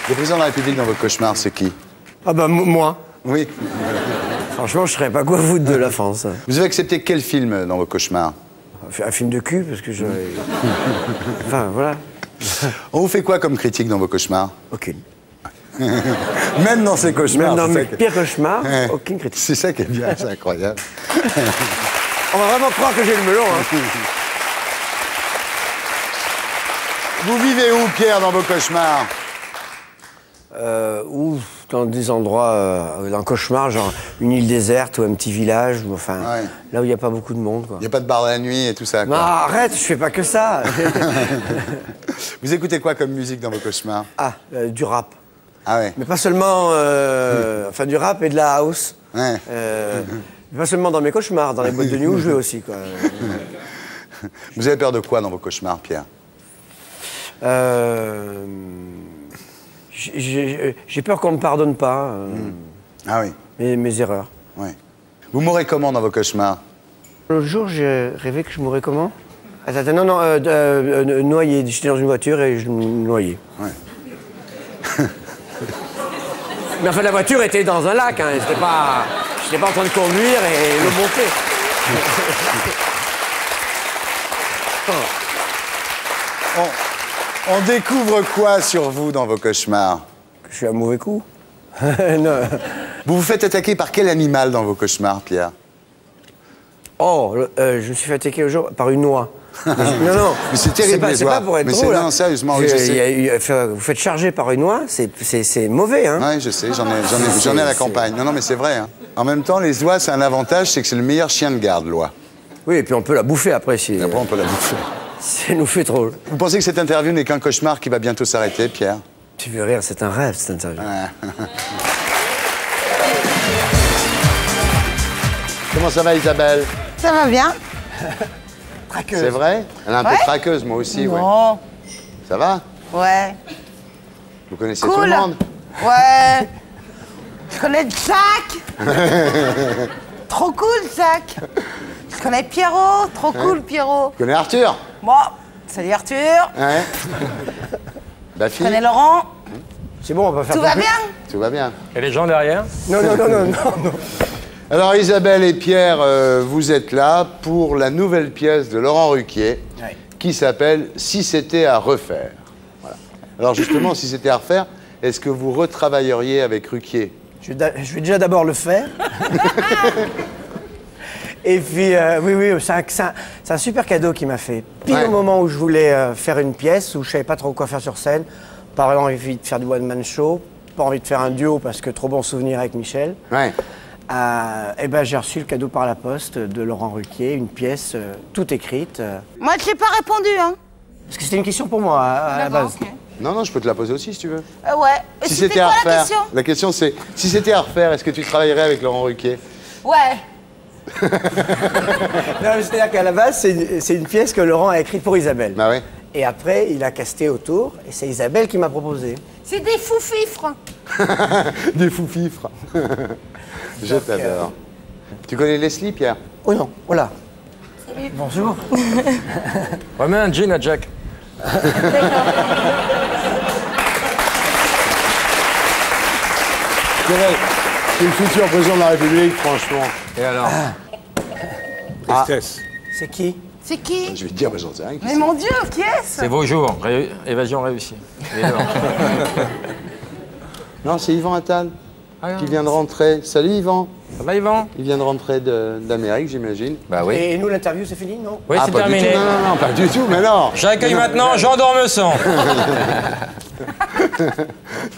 Le président de la République dans vos cauchemars, c'est qui? Ah bah moi. Oui. Franchement, je serais pas quoi foutre de la France. Vous avez accepté quel film dans vos cauchemars? Un film de cul, parce que je... Enfin, voilà. On vous fait quoi comme critique dans vos cauchemars? Aucune. Même dans ces cauchemars. Même dans c'est mes ça pires cauchemars, Ouais. aucune critique. C'est ça qui est bien, c'est incroyable. On va vraiment croire que j'ai le melon. Hein. Vous vivez où, Pierre, dans vos cauchemars? Dans des endroits, dans un cauchemar, genre une île déserte ou un petit village, ou enfin, là où il n'y a pas beaucoup de monde. Il n'y a pas de bar la nuit et tout ça, quoi. Non, arrête, je fais pas que ça. Vous écoutez quoi comme musique dans vos cauchemars? Du rap. Ah ouais. Mais pas seulement, enfin du rap et de la house. Ouais. Pas seulement dans mes cauchemars, dans les boîtes de nuit où je vais aussi, quoi. Vous avez peur de quoi dans vos cauchemars, Pierre? J'ai peur qu'on me pardonne pas. Ah oui. Mes erreurs. Oui. Vous mourrez comment dans vos cauchemars? L'autre jour, j'ai rêvé que je mourrais comment? Attends, non, noyé. J'étais dans une voiture et je me noyais. Ouais. Mais enfin, la voiture était dans un lac, hein. J'étais pas en train de conduire et le monter. On découvre quoi sur vous dans vos cauchemars? Que je suis un mauvais coup. Non. Vous vous faites attaquer par quel animal dans vos cauchemars, Pierre? Oh, je me suis fait attaquer un jour par une oie. Non, non. Mais c'est terrible, les c'est oies. pas pour être mais drôle. non, sérieusement, oui, je sais. Vous faites charger par une oie, c'est mauvais, hein? Oui, je sais, j'en ai à la campagne. Non, non, mais c'est vrai. Hein. En même temps, les oies, c'est un avantage, c'est que c'est le meilleur chien de garde, l'oie. Oui, et puis on peut la bouffer après. Si... Après, on peut la bouffer. Ça nous fait trop. Vous pensez que cette interview n'est qu'un cauchemar qui va bientôt s'arrêter, Pierre? Tu veux rire, c'est un rêve, cette interview. Ouais. Comment ça va, Isabelle? Ça va bien. Traqueuse. C'est vrai? Elle est un peu traqueuse, moi aussi, ouais. Non. Ça va? Ouais. Vous connaissez tout le monde? Ouais. Je connais Jacques. Trop cool, Jacques. Je connais Pierrot. Trop cool, Pierrot. Tu connais Arthur? Bon, salut Arthur. Ouais. Je connais Laurent. C'est bon, on va faire Tout va bien? Tout va bien. Et les gens derrière? Non. Alors Isabelle et Pierre, vous êtes là pour la nouvelle pièce de Laurent Ruquier qui s'appelle « Si c'était à refaire ». Voilà. Alors justement, si c'était à refaire, est-ce que vous retravailleriez avec Ruquier? Je vais déjà d'abord le faire. Et puis, oui, c'est un super cadeau qu'il m'a fait. Pile au moment où je voulais faire une pièce, où je savais pas trop quoi faire sur scène, pas vraiment envie de faire du one-man show, pas envie de faire un duo parce que trop bon souvenir avec Michel. Ouais. Et ben j'ai reçu le cadeau par la poste de Laurent Ruquier, une pièce toute écrite. Moi, je n'ai pas répondu, hein. Parce que c'était une question pour moi à la base. Okay. Non, je peux te la poser aussi si tu veux. Ouais. Et si c'était à refaire, la question c'est, si c'était à refaire, est-ce que tu travaillerais avec Laurent Ruquier? Ouais. C'est-à-dire qu'à la base, c'est une pièce que Laurent a écrite pour Isabelle. Bah ouais. Et après, il a casté autour, et c'est Isabelle qui m'a proposé. C'est des fous-fifres. Des fous-fifres. Je t'adore. Tu connais Leslie, Pierre? Oh non, voilà. Bonjour. Remets un jean à Jack. C'est le futur président de la République, franchement. Et alors? Tristesse. C'est qui? C'est qui? Je vais te dire, mais j'en sais rien. Mais mon Dieu, qui est-ce? C'est vos jours. Évasion réussie. Non, c'est Yvan Attal qui vient de rentrer. Salut Yvan. Ça va Yvan? Il vient de rentrer d'Amérique, j'imagine. Bah oui. Et nous, l'interview, c'est fini, non? Oui, c'est pas terminé. Du tout. Non, pas du tout, mais non. J'accueille maintenant Jean d'Ormesson.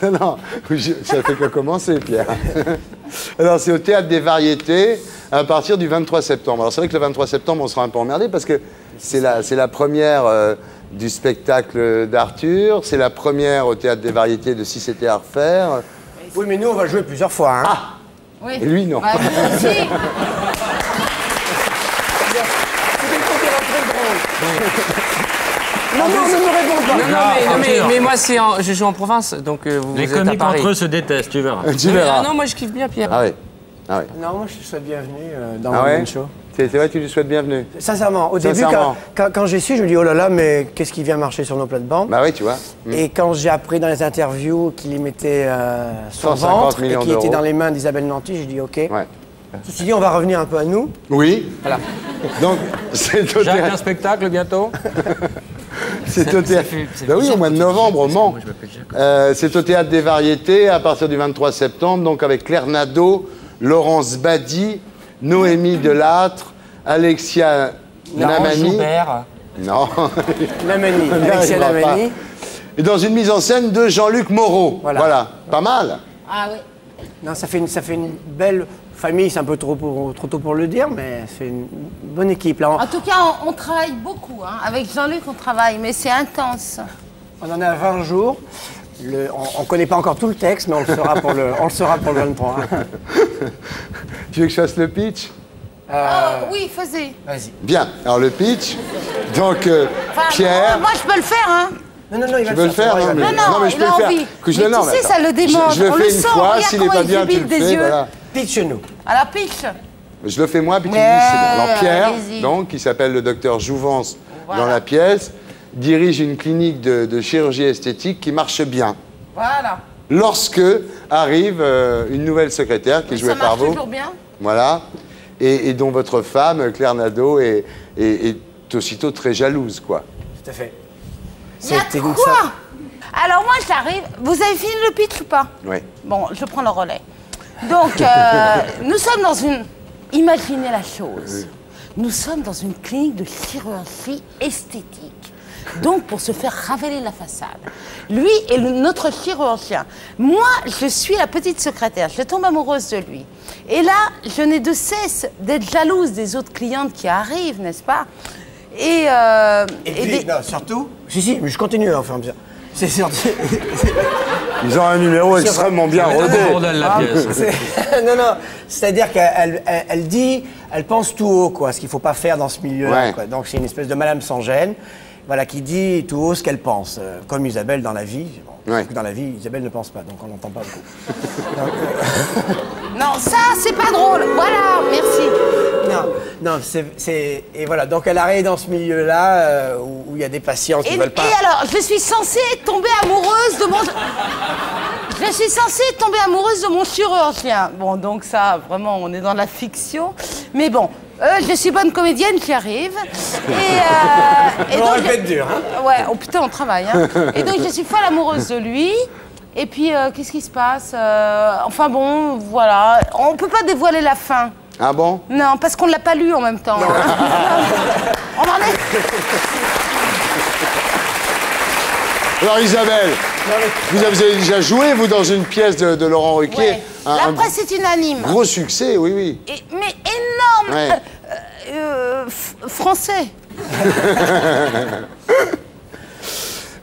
Non, ça fait que commencer, Pierre. Alors, c'est au Théâtre des Variétés à partir du 23 septembre. Alors, c'est vrai que le 23 septembre, on sera un peu emmerdé parce que c'est la première du spectacle d'Arthur, c'est la première au Théâtre des Variétés de Si c'était à refaire. Oui, mais nous, on va jouer plusieurs fois, hein. Ah! Oui. Et lui, non. Ouais, moi aussi. Non, ne me réponds pas. Mais moi, je joue en province, donc vous Les êtes à comiques Paris. entre eux se détestent, tu verras. Tu verras. Non, moi, je kiffe bien Pierre. Ah oui. Ah oui. Non, moi, je te souhaite bienvenue dans Ah mon ouais show. C'est vrai, tu lui souhaites bienvenue. Sincèrement, au début, quand j'ai su, je me dis, oh là là, mais qu'est-ce qui vient marcher sur nos plates-bandes? Bah oui, tu vois. Et quand j'ai appris dans les interviews qu'il y mettait son 150 ventre et millions qu'il était d'euros. dans les mains d'Isabelle Nanty, j'ai dit, OK. Ouais. Ceci dit, on va revenir un peu à nous. Oui. Voilà. Donc, c'est au Jacques, Théâtre. un spectacle bientôt? C'est au Théâtre. Bah oui, au mois de novembre, au Mans. C'est au Théâtre des Variétés à partir du 23 septembre, donc avec Claire Nadeau, Laurence Badi, Noémie Delattre, Alexia Namani. Joubert. Non. Namani. Alexia Namani. Et dans une mise en scène de Jean-Luc Moreau. Voilà. Pas mal. Ah oui. Non, ça fait une belle famille, c'est un peu trop tôt pour le dire, mais c'est une bonne équipe. Là, En tout cas, on travaille beaucoup. Hein. Avec Jean-Luc, on travaille, mais c'est intense. on en a 20 jours. On ne connaît pas encore tout le texte, mais on le saura pour le 23. Tu veux que je fasse le pitch? Oui, faisais. Vas-y. Bien. Alors le pitch. Donc Pierre. Moi, je peux le faire, hein. Non, il va Tu veux le faire? Non, mais je peux il a le faire. envie. Que je Mais le nomme. tu sais, ça le démonte. Je le On fais le une sent, fois. regarde S'il n'est comment pas il bien, tu jubile le des fais. yeux. Voilà. Pitch-nous. Alors, pitch. Je le fais moi, puis tu me Ouais, dis si c'est bon. Alors Pierre, allez-y. donc, qui s'appelle le docteur Jouvence Voilà. dans la pièce, dirige une clinique de chirurgie esthétique qui marche bien. Voilà. Lorsque arrive une nouvelle secrétaire qui est jouée Ça par marche vous. toujours bien. Voilà. Et dont votre femme, Claire Nadeau, est aussitôt très jalouse, quoi. Tout à fait. Il y a de quoi? Alors moi, j'arrive. Vous avez fini le pitch ou pas? Oui. Bon, je prends le relais. Donc, nous sommes dans une... Imaginez la chose. Nous sommes dans une clinique de chirurgie esthétique. Donc, pour se faire raveller la façade. Lui est notre chirurgien. Moi, je suis la petite secrétaire. Je tombe amoureuse de lui. Et là, je n'ai de cesse d'être jalouse des autres clientes qui arrivent, n'est-ce pas? Et puis, non, surtout... Si, mais je continue, enfin, bien. C'est sorti. Ils ont un numéro extrêmement bien rodé. Non, c'est-à-dire qu'elle dit, elle pense tout haut, quoi, ce qu'il ne faut pas faire dans ce milieu-là. Ouais. Donc c'est une espèce de madame sans gêne, voilà, qui dit tout haut ce qu'elle pense, comme Isabelle dans la vie. Bon, Ouais. dans la vie, Isabelle ne pense pas, donc on n'entend pas beaucoup. non, ça, c'est pas drôle. Voilà, merci. Non, et voilà, donc elle arrive dans ce milieu-là où il y a des patients qui veulent pas. Et alors, je suis censée tomber amoureuse de mon... Je suis censée tomber amoureuse de mon chirurgien. Bon, donc ça, vraiment, on est dans la fiction. Mais bon, je suis bonne comédienne, j'y arrive. Et On donc, répète dur, hein. Ouais, oh putain, on travaille, hein. Et donc, je suis folle amoureuse de lui. Et puis, qu'est-ce qui se passe? Enfin bon, voilà. On peut pas dévoiler la fin. Ah bon? Non, parce qu'on l'a pas lu en même temps. On en est... Alors Isabelle, vous avez déjà joué, vous, dans une pièce de Laurent Ruquier. Ouais. La presse est unanime. Gros succès, oui, oui. Mais énorme. Ouais. Français.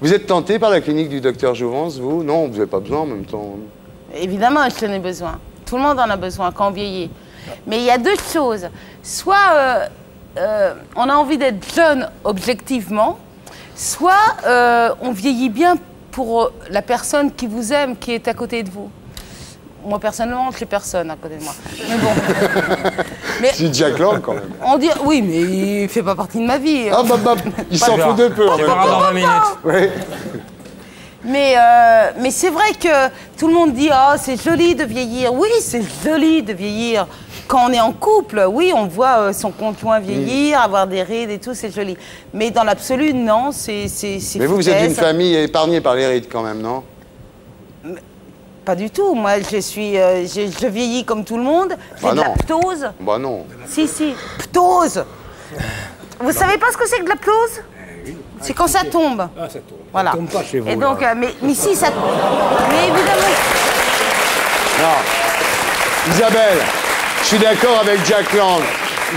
Vous êtes tenté par la clinique du docteur Jouvence, vous? Non, vous n'avez pas besoin en même temps. Évidemment, je en ai besoin. Tout le monde en a besoin quand on vieillit. Mais il y a deux choses. Soit on a envie d'être jeune objectivement, soit on vieillit bien pour la personne qui vous aime, qui est à côté de vous. Moi, personnellement, je n'ai personne à côté de moi. Mais bon. C'est Jack Lang, quand même. On dit, oui, mais il ne fait pas partie de ma vie. Ah, il s'en fout de peu. On verra dans 20 minutes. Oui. Mais c'est vrai que tout le monde dit « Oh, c'est joli de vieillir ». Oui, c'est joli de vieillir. Quand on est en couple, oui, on voit son conjoint vieillir, avoir des rides et tout, c'est joli. Mais dans l'absolu, non, c'est Mais vous êtes une famille épargnée par les rides, quand même, non? Pas du tout. Moi, je vieillis comme tout le monde. J'ai de la ptose. Bah non. Si, ptose. Vous savez pas ce que c'est que de la ptose? C'est quand ça tombe. Ah, ça tombe. Voilà. Ça tombe pas chez vous. Et donc, là. mais si, ça tombe. Mais évidemment. Non. Isabelle, je suis d'accord avec Jack Lang.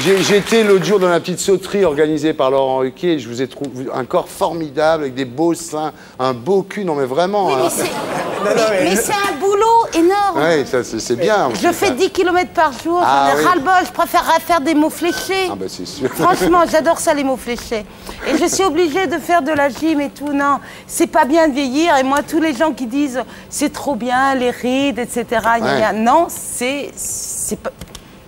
J'étais l'autre jour dans la petite sauterie organisée par Laurent Ruquier et je vous ai trouvé un corps formidable avec des beaux seins, un beau cul. Non, mais vraiment. Oui, mais c'est un boulot énorme. Oui, ça, c'est bien. Je fais 10 km par jour, Ah, j'en ai oui. ras-le-bol, je préférerais faire des mots fléchés. Ah, bah, c'est sûr. Franchement, j'adore ça, les mots fléchés. Et je suis obligée de faire de la gym et tout. Non, c'est pas bien de vieillir. Et moi, tous les gens qui disent c'est trop bien, les rides, etc. Ouais. Non, c'est pas.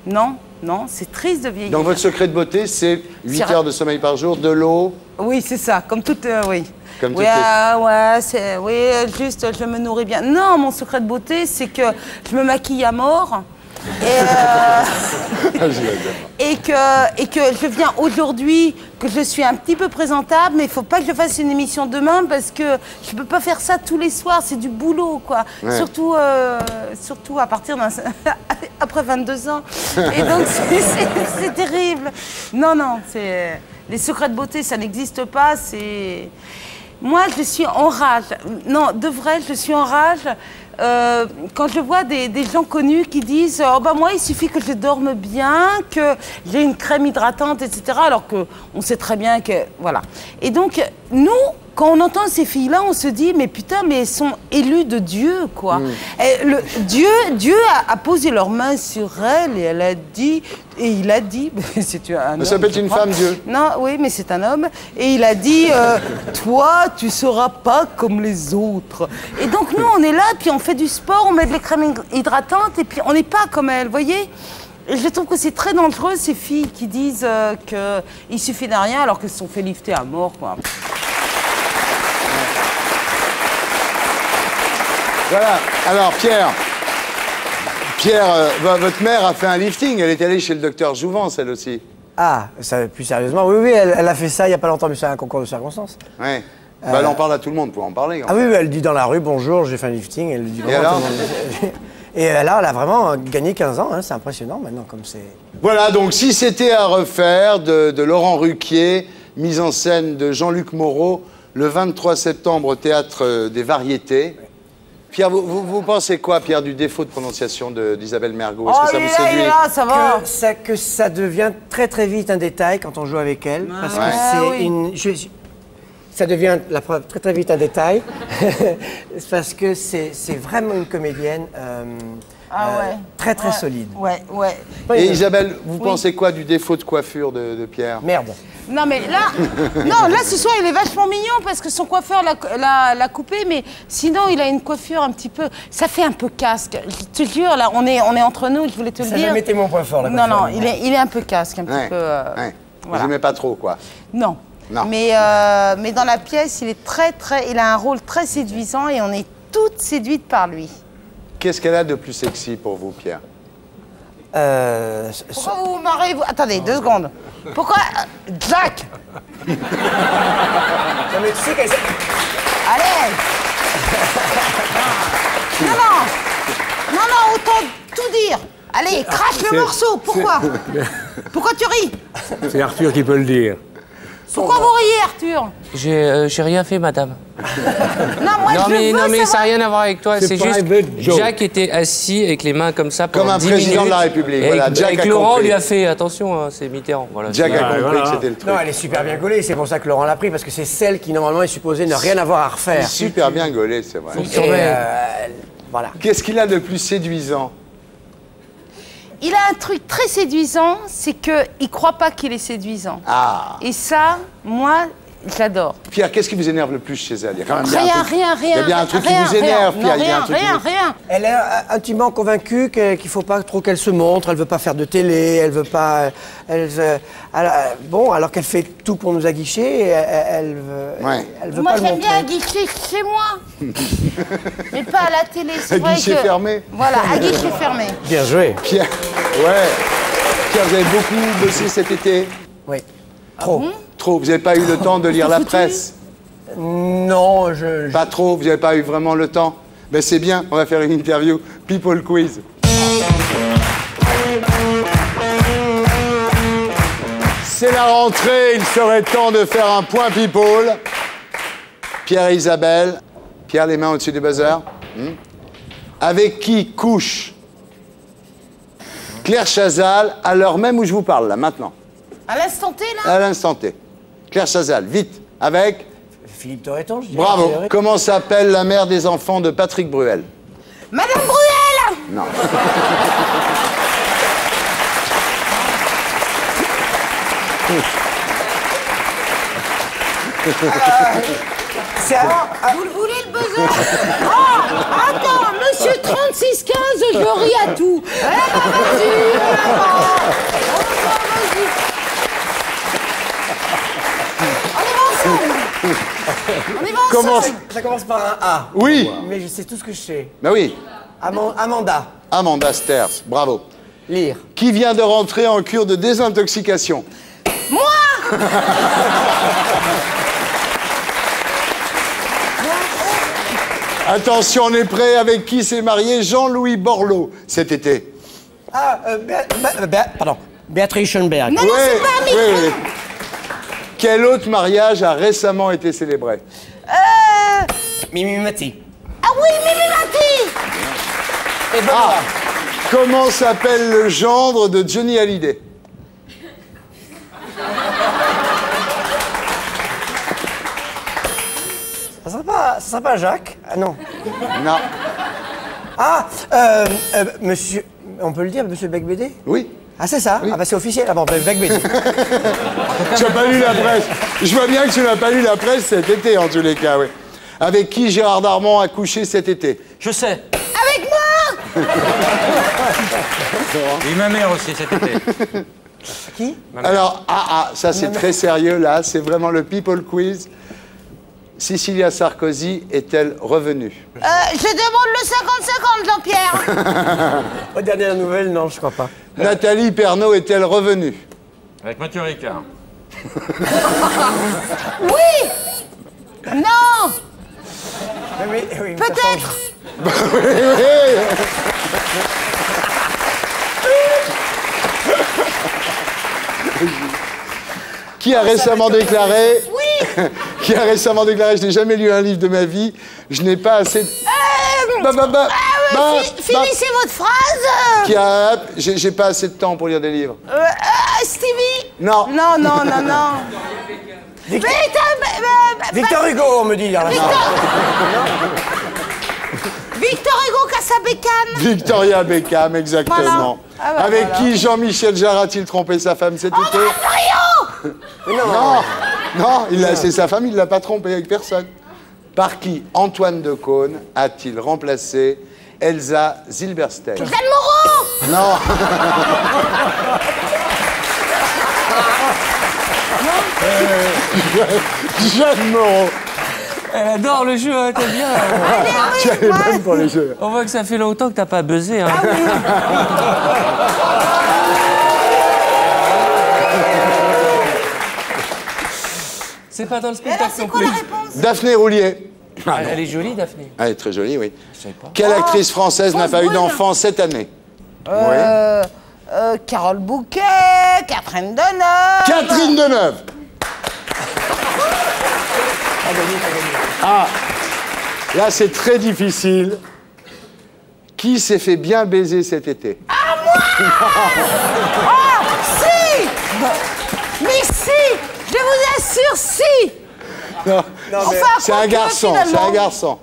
Non, c'est triste de vieillir. Donc, votre secret de beauté, c'est 8 C'est heures de sommeil par jour, de l'eau. Oui, c'est ça, comme toute. Oui. Comme Oui, oui, juste, je me nourris bien. Non, mon secret de beauté, c'est que je me maquille à mort. Et que je viens aujourd'hui, que je suis un petit peu présentable, mais il faut pas que je fasse une émission demain parce que je peux pas faire ça tous les soirs, c'est du boulot, quoi. Ouais. Surtout à partir d'un... après 22 ans. Et donc, c'est terrible. Non, c'est... Les secrets de beauté, ça n'existe pas, c'est... Moi, je suis en rage. Non, de vrai, je suis en rage quand je vois des gens connus qui disent « Oh bah moi, il suffit que je dorme bien, que j'ai une crème hydratante, etc. » Alors qu'on sait très bien que... Voilà. Et donc, nous, quand on entend ces filles-là, on se dit « Mais putain, mais elles sont élues de Dieu, quoi. Et Dieu a posé leurs mains sur elles et elle a dit... Et il a dit... C'est un homme, Ça peut être une femme, Dieu. Non, oui, mais c'est un homme. Et il a dit toi, tu seras pas comme les autres. Et donc, nous, on est là, puis on fait du sport, on met de la crème hydratante, et puis on n'est pas comme elle, vous voyez? Et je trouve que c'est très dangereux, ces filles qui disent qu'il suffit de rien alors qu'elles se sont fait lifter à mort, quoi. Voilà. Alors, Pierre, votre mère a fait un lifting. Elle est allée chez le docteur Jouvence, elle aussi. Ah, ça, plus sérieusement, oui, elle a fait ça il n'y a pas longtemps, mais c'est un concours de circonstances. Ouais. Bah, elle en parle à tout le monde pour en parler. Ah oui, elle dit dans la rue, bonjour, j'ai fait un lifting. Elle le dit Et alors Et là, elle a vraiment gagné 15 ans, hein, c'est impressionnant maintenant comme c'est... Voilà, donc si c'était à refaire de Laurent Ruquier, mise en scène de Jean-Luc Moreau, le 23 septembre au Théâtre des Variétés. Pierre, vous pensez quoi, Pierre, du défaut de prononciation d'Isabelle Mergo? Est-ce que ça vous séduit? Ça va. Que ça devient très très vite un détail quand on joue avec elle, parce que c'est une... Ça devient très très vite un détail, parce que c'est vraiment une comédienne très très solide. Ouais. Et Isabelle, vous pensez quoi du défaut de coiffure de Pierre? Merde. Non mais là, là ce soir il est vachement mignon parce que son coiffeur l'a coupé, mais sinon il a une coiffure un petit peu, ça fait un peu casque. Je te jure, là on est entre nous, je voulais te le dire. Ça n'a jamais été mon point fort, la coiffure. Non, il est un peu casque, un petit peu. Voilà. Vous n'aimez pas trop, quoi? Non. Mais dans la pièce, il a un rôle très séduisant et on est toutes séduites par lui. Qu'est-ce qu'elle a de plus sexy pour vous, Pierre? Pourquoi vous vous marrez, vous? Attendez, 2 secondes. Pourquoi Jack? Non mais tu sais qu'elle... Allez. Non, autant tout dire. Allez, crache le morceau. Pourquoi? Pourquoi tu ris? C'est Arthur qui peut le dire. Pourquoi vous riez, Arthur? J'ai rien fait, madame. Non, mais ça n'a rien à voir avec toi. C'est juste joke. Jack était assis avec les mains comme ça pendant Comme un 10 président minutes, de la République. Et, Voilà, Jack et a Laurent compris. lui a fait attention, hein, c'est Mitterrand. Voilà, Jack a compris que c'était le truc. Non, elle est super bien gaulée, c'est pour ça que Laurent l'a pris, parce que c'est celle qui normalement est supposée ne rien avoir à refaire. Super bien gaulé, c'est vrai. Voilà. Qu'est-ce qu'il a de plus séduisant? Il a un truc très séduisant, c'est qu'il ne croit pas qu'il est séduisant. Ah. Et ça, moi, j'adore. Pierre, qu'est-ce qui vous énerve le plus chez elle? Il y a quand même Rien. Il y a bien un truc qui vous énerve, Pierre. Il y a un truc qui vous- Rien. Elle est intimement convaincue qu'il ne faut pas trop qu'elle se montre, elle ne veut pas faire de télé, elle veut pas... bon, alors qu'elle fait tout pour nous aguicher, elle veut Moi, pas le j'aime montrer. bien aguicher chez moi. Mais pas à la télé, c'est À vrai guichet que... fermé. Voilà, à guichet fermé. Bien joué. Pierre, Pierre, vous avez beaucoup bossé cet été? Oui. Trop. Trop. Vous n'avez pas eu le temps de lire la presse? Non, Pas trop, vous n'avez pas eu vraiment le temps? Ben c'est bien, on va faire une interview People Quiz. C'est la rentrée, il serait temps de faire un point People. Pierre et Isabelle. Pierre, les mains au-dessus du buzzer. Avec qui couche Claire Chazal à l'heure même où je vous parle, là, maintenant? À l'instant T, là? À l'instant T. Claire Chazal, vite, avec... Philippe Torreton, je dirais. Bravo. Comment s'appelle la mère des enfants de Patrick Bruel? Madame Bruel! Non. Vous le voulez, le buzzer? Oh, attends, monsieur 3615, je ris à tout. Eh ben, vas-y, On y va ensemble. Comment... Ça commence par un A. Oui. Mais je sais tout ce que je sais. Ben oui. Amanda. Amanda Sters, bravo. Lire. Qui vient de rentrer en cure de désintoxication? Moi. Attention, on est prêt. Avec qui s'est marié Jean-Louis Borloo cet été? Ah, pardon. Béatrice Schoenberg. Non, non, c'est pas un micro. oui. Quel autre mariage a récemment été célébré? Mimi Mati. Ah oui, Mimi Mati. Et Benoît. Comment s'appelle le gendre de Johnny Hallyday? Ça sera pas Jacques? Ah non. Non. Ah, monsieur... On peut le dire, monsieur Becbédé? Oui. Ah, c'est ça? Oui. Ah, bah c'est officiel. Ah bon, Becbédé. Tu n'as pas lu la presse. Je vois bien que tu n'as pas lu la presse cet été, en tous les cas, oui. Avec qui Gérard Darmon a couché cet été? Je sais. Avec moi. Et ma mère aussi cet été. Qui? Alors, ça c'est très sérieux, là. C'est vraiment le People Quiz. Cecilia Sarkozy est-elle revenue? Je demande le 50-50, Jean-Pierre. Aux dernières nouvelles, non, je crois pas. Nathalie Pernaut est-elle revenue? Avec Mathieu Ricard. Oui. Non. Oui, peut-être. Qui a récemment déclaré... Oui. Qui a récemment déclaré: je n'ai jamais lu un livre de ma vie, je n'ai pas assez de... Finissez votre phrase. Qui a... J'ai pas assez de temps pour lire des livres. Stevie. Non. Non, non, non, non. Victor Hugo, on me dit. Victor Hugo Casabécane. Victoria Beckham, exactement. Voilà. Ah bah Avec voilà. qui Jean-Michel Jarre a-t-il trompé sa femme cet été? Non, c'est sa femme, il ne l'a pas trompé avec personne. Par qui Antoine Decaune a-t-il remplacé Elsa Zilberstein? Jeanne Moreau. Non. Jeanne Moreau. Elle adore le jeu, hein, t'aimes bien. Tu es bonne pour les jeux. On voit que ça fait longtemps que t'as pas buzzé. Hein. C'est pas dans le spectacle non plus. Daphné Roulier. Elle est jolie, Daphné. Elle est très jolie, oui. Je sais pas. Quelle actrice française n'a pas eu d'enfant cette année? Carole Bouquet, Catherine Deneuve. Catherine Deneuve. Ah, là c'est très difficile. Qui s'est fait bien baiser cet été? Ah, moi. Oh, si. Mais si. Je vous assure, si. Non, Enfin, c'est un garçon, finalement. c'est un garçon.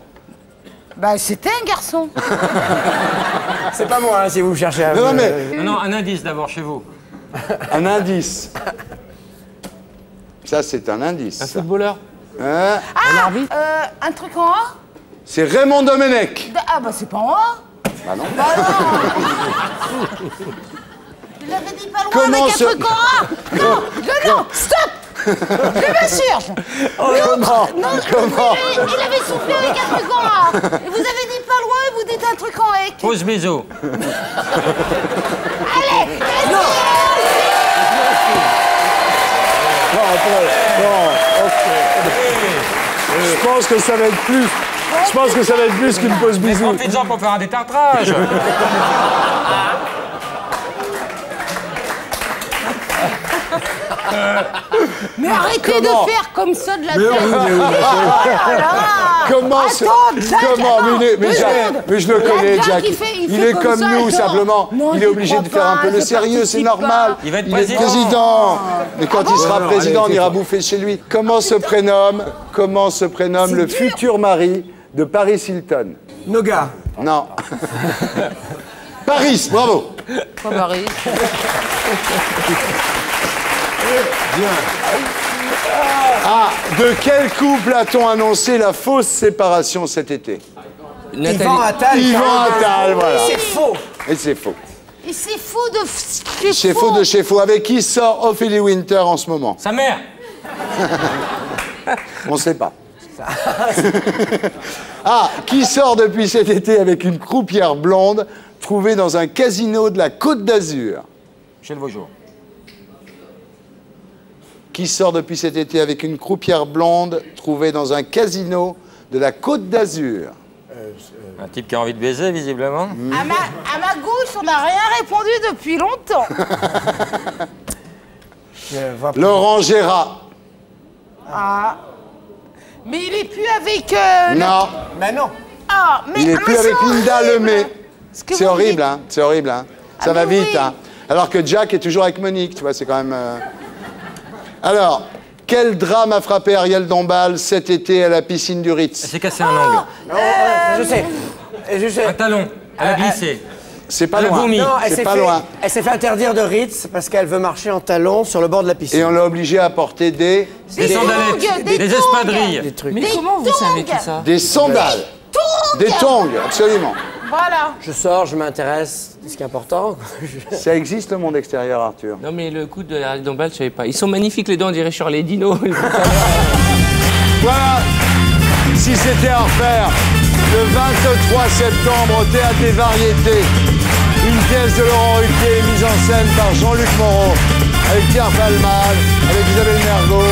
Bah, c'était un garçon. C'est pas moi, hein, si vous cherchez un... Non, mais... Non, un indice d'abord chez vous. Un indice. Ça, c'est un indice. Un footballeur. Hein? Un truc en A. C'est Raymond Domenech. Ah, bah, c'est pas en A. Bah non. Bah non. Je l'avais dit pas loin Comment avec un truc en A. Non, non, stop. Je m'assure. Comment? Non, Comment? il avait soufflé avec un truc en A. Et vous avez dit pas loin et vous dites un truc en E. Pause bisous. Allez, Non, ok. Je pense que ça va être plus. Je pense que ça va être plus qu'une pause bisous. Profites-en pour faire un détartrage. mais arrêtez Comment? de faire comme ça de la tête. Comment ce... Comment mais je le connais, Jack. Il est comme nous, simplement. Il est obligé de faire un peu le sérieux, c'est normal. Il va être est président. Mais quand il sera président, on ira bouffer chez lui. Comment se prénomme le futur mari de Paris Hilton? Noga. Non. Paris, bravo. Pas Paris. Ah, de quel couple a-t-on annoncé la fausse séparation cet été? Yvan Attal. Yvan Attal, voilà. C'est faux. Et c'est faux. Et c'est faux de Chez faux de chez faux. Avec qui sort Ophélie Winter en ce moment? Sa mère. On ne sait pas. Ah, qui sort depuis cet été avec une croupière blonde trouvée dans un casino de la Côte d'Azur. Michel Vaugeot. Qui sort depuis cet été avec une croupière blonde trouvée dans un casino de la Côte d'Azur. Un type qui a envie de baiser, visiblement. À ma gauche, on n'a rien répondu depuis longtemps. Laurent Gérard. Ah. Mais il est plus avec... Non. Mais non. Ah, mais, Il est plus avec Linda Lemay. que C'est vous horrible, dites- hein. C'est horrible, hein. Ça va mais vite, oui. hein. Alors que Jack est toujours avec Monique, tu vois, c'est quand même... Alors, quel drame a frappé Ariel Dombal cet été à la piscine du Ritz? Elle s'est cassé un ongle. Je sais. Je sais. Un talon. Elle a glissé. C'est pas Elle a loin. vomi. Non, C'est pas loin. Elle s'est fait interdire de Ritz parce qu'elle veut marcher en talons sur le bord de la piscine. Et on l'a obligé à porter des sandalettes, des espadrilles. Des trucs. Mais comment vous savez tout ça? Des sandales. Des tongs, absolument. Voilà. Je sors, je m'intéresse, c'est ce qui est important. Ça existe le monde extérieur, Arthur. Non, mais le coup de la Dombal, je savais pas. Ils sont magnifiques, les dents, on dirait sur les dinos. Voilà. Si c'était à refaire, le 23 septembre au Théâtre des Variétés, une pièce de Laurent Ruquier mise en scène par Jean-Luc Moreau, avec Pierre Palmade, avec Isabelle Mergo,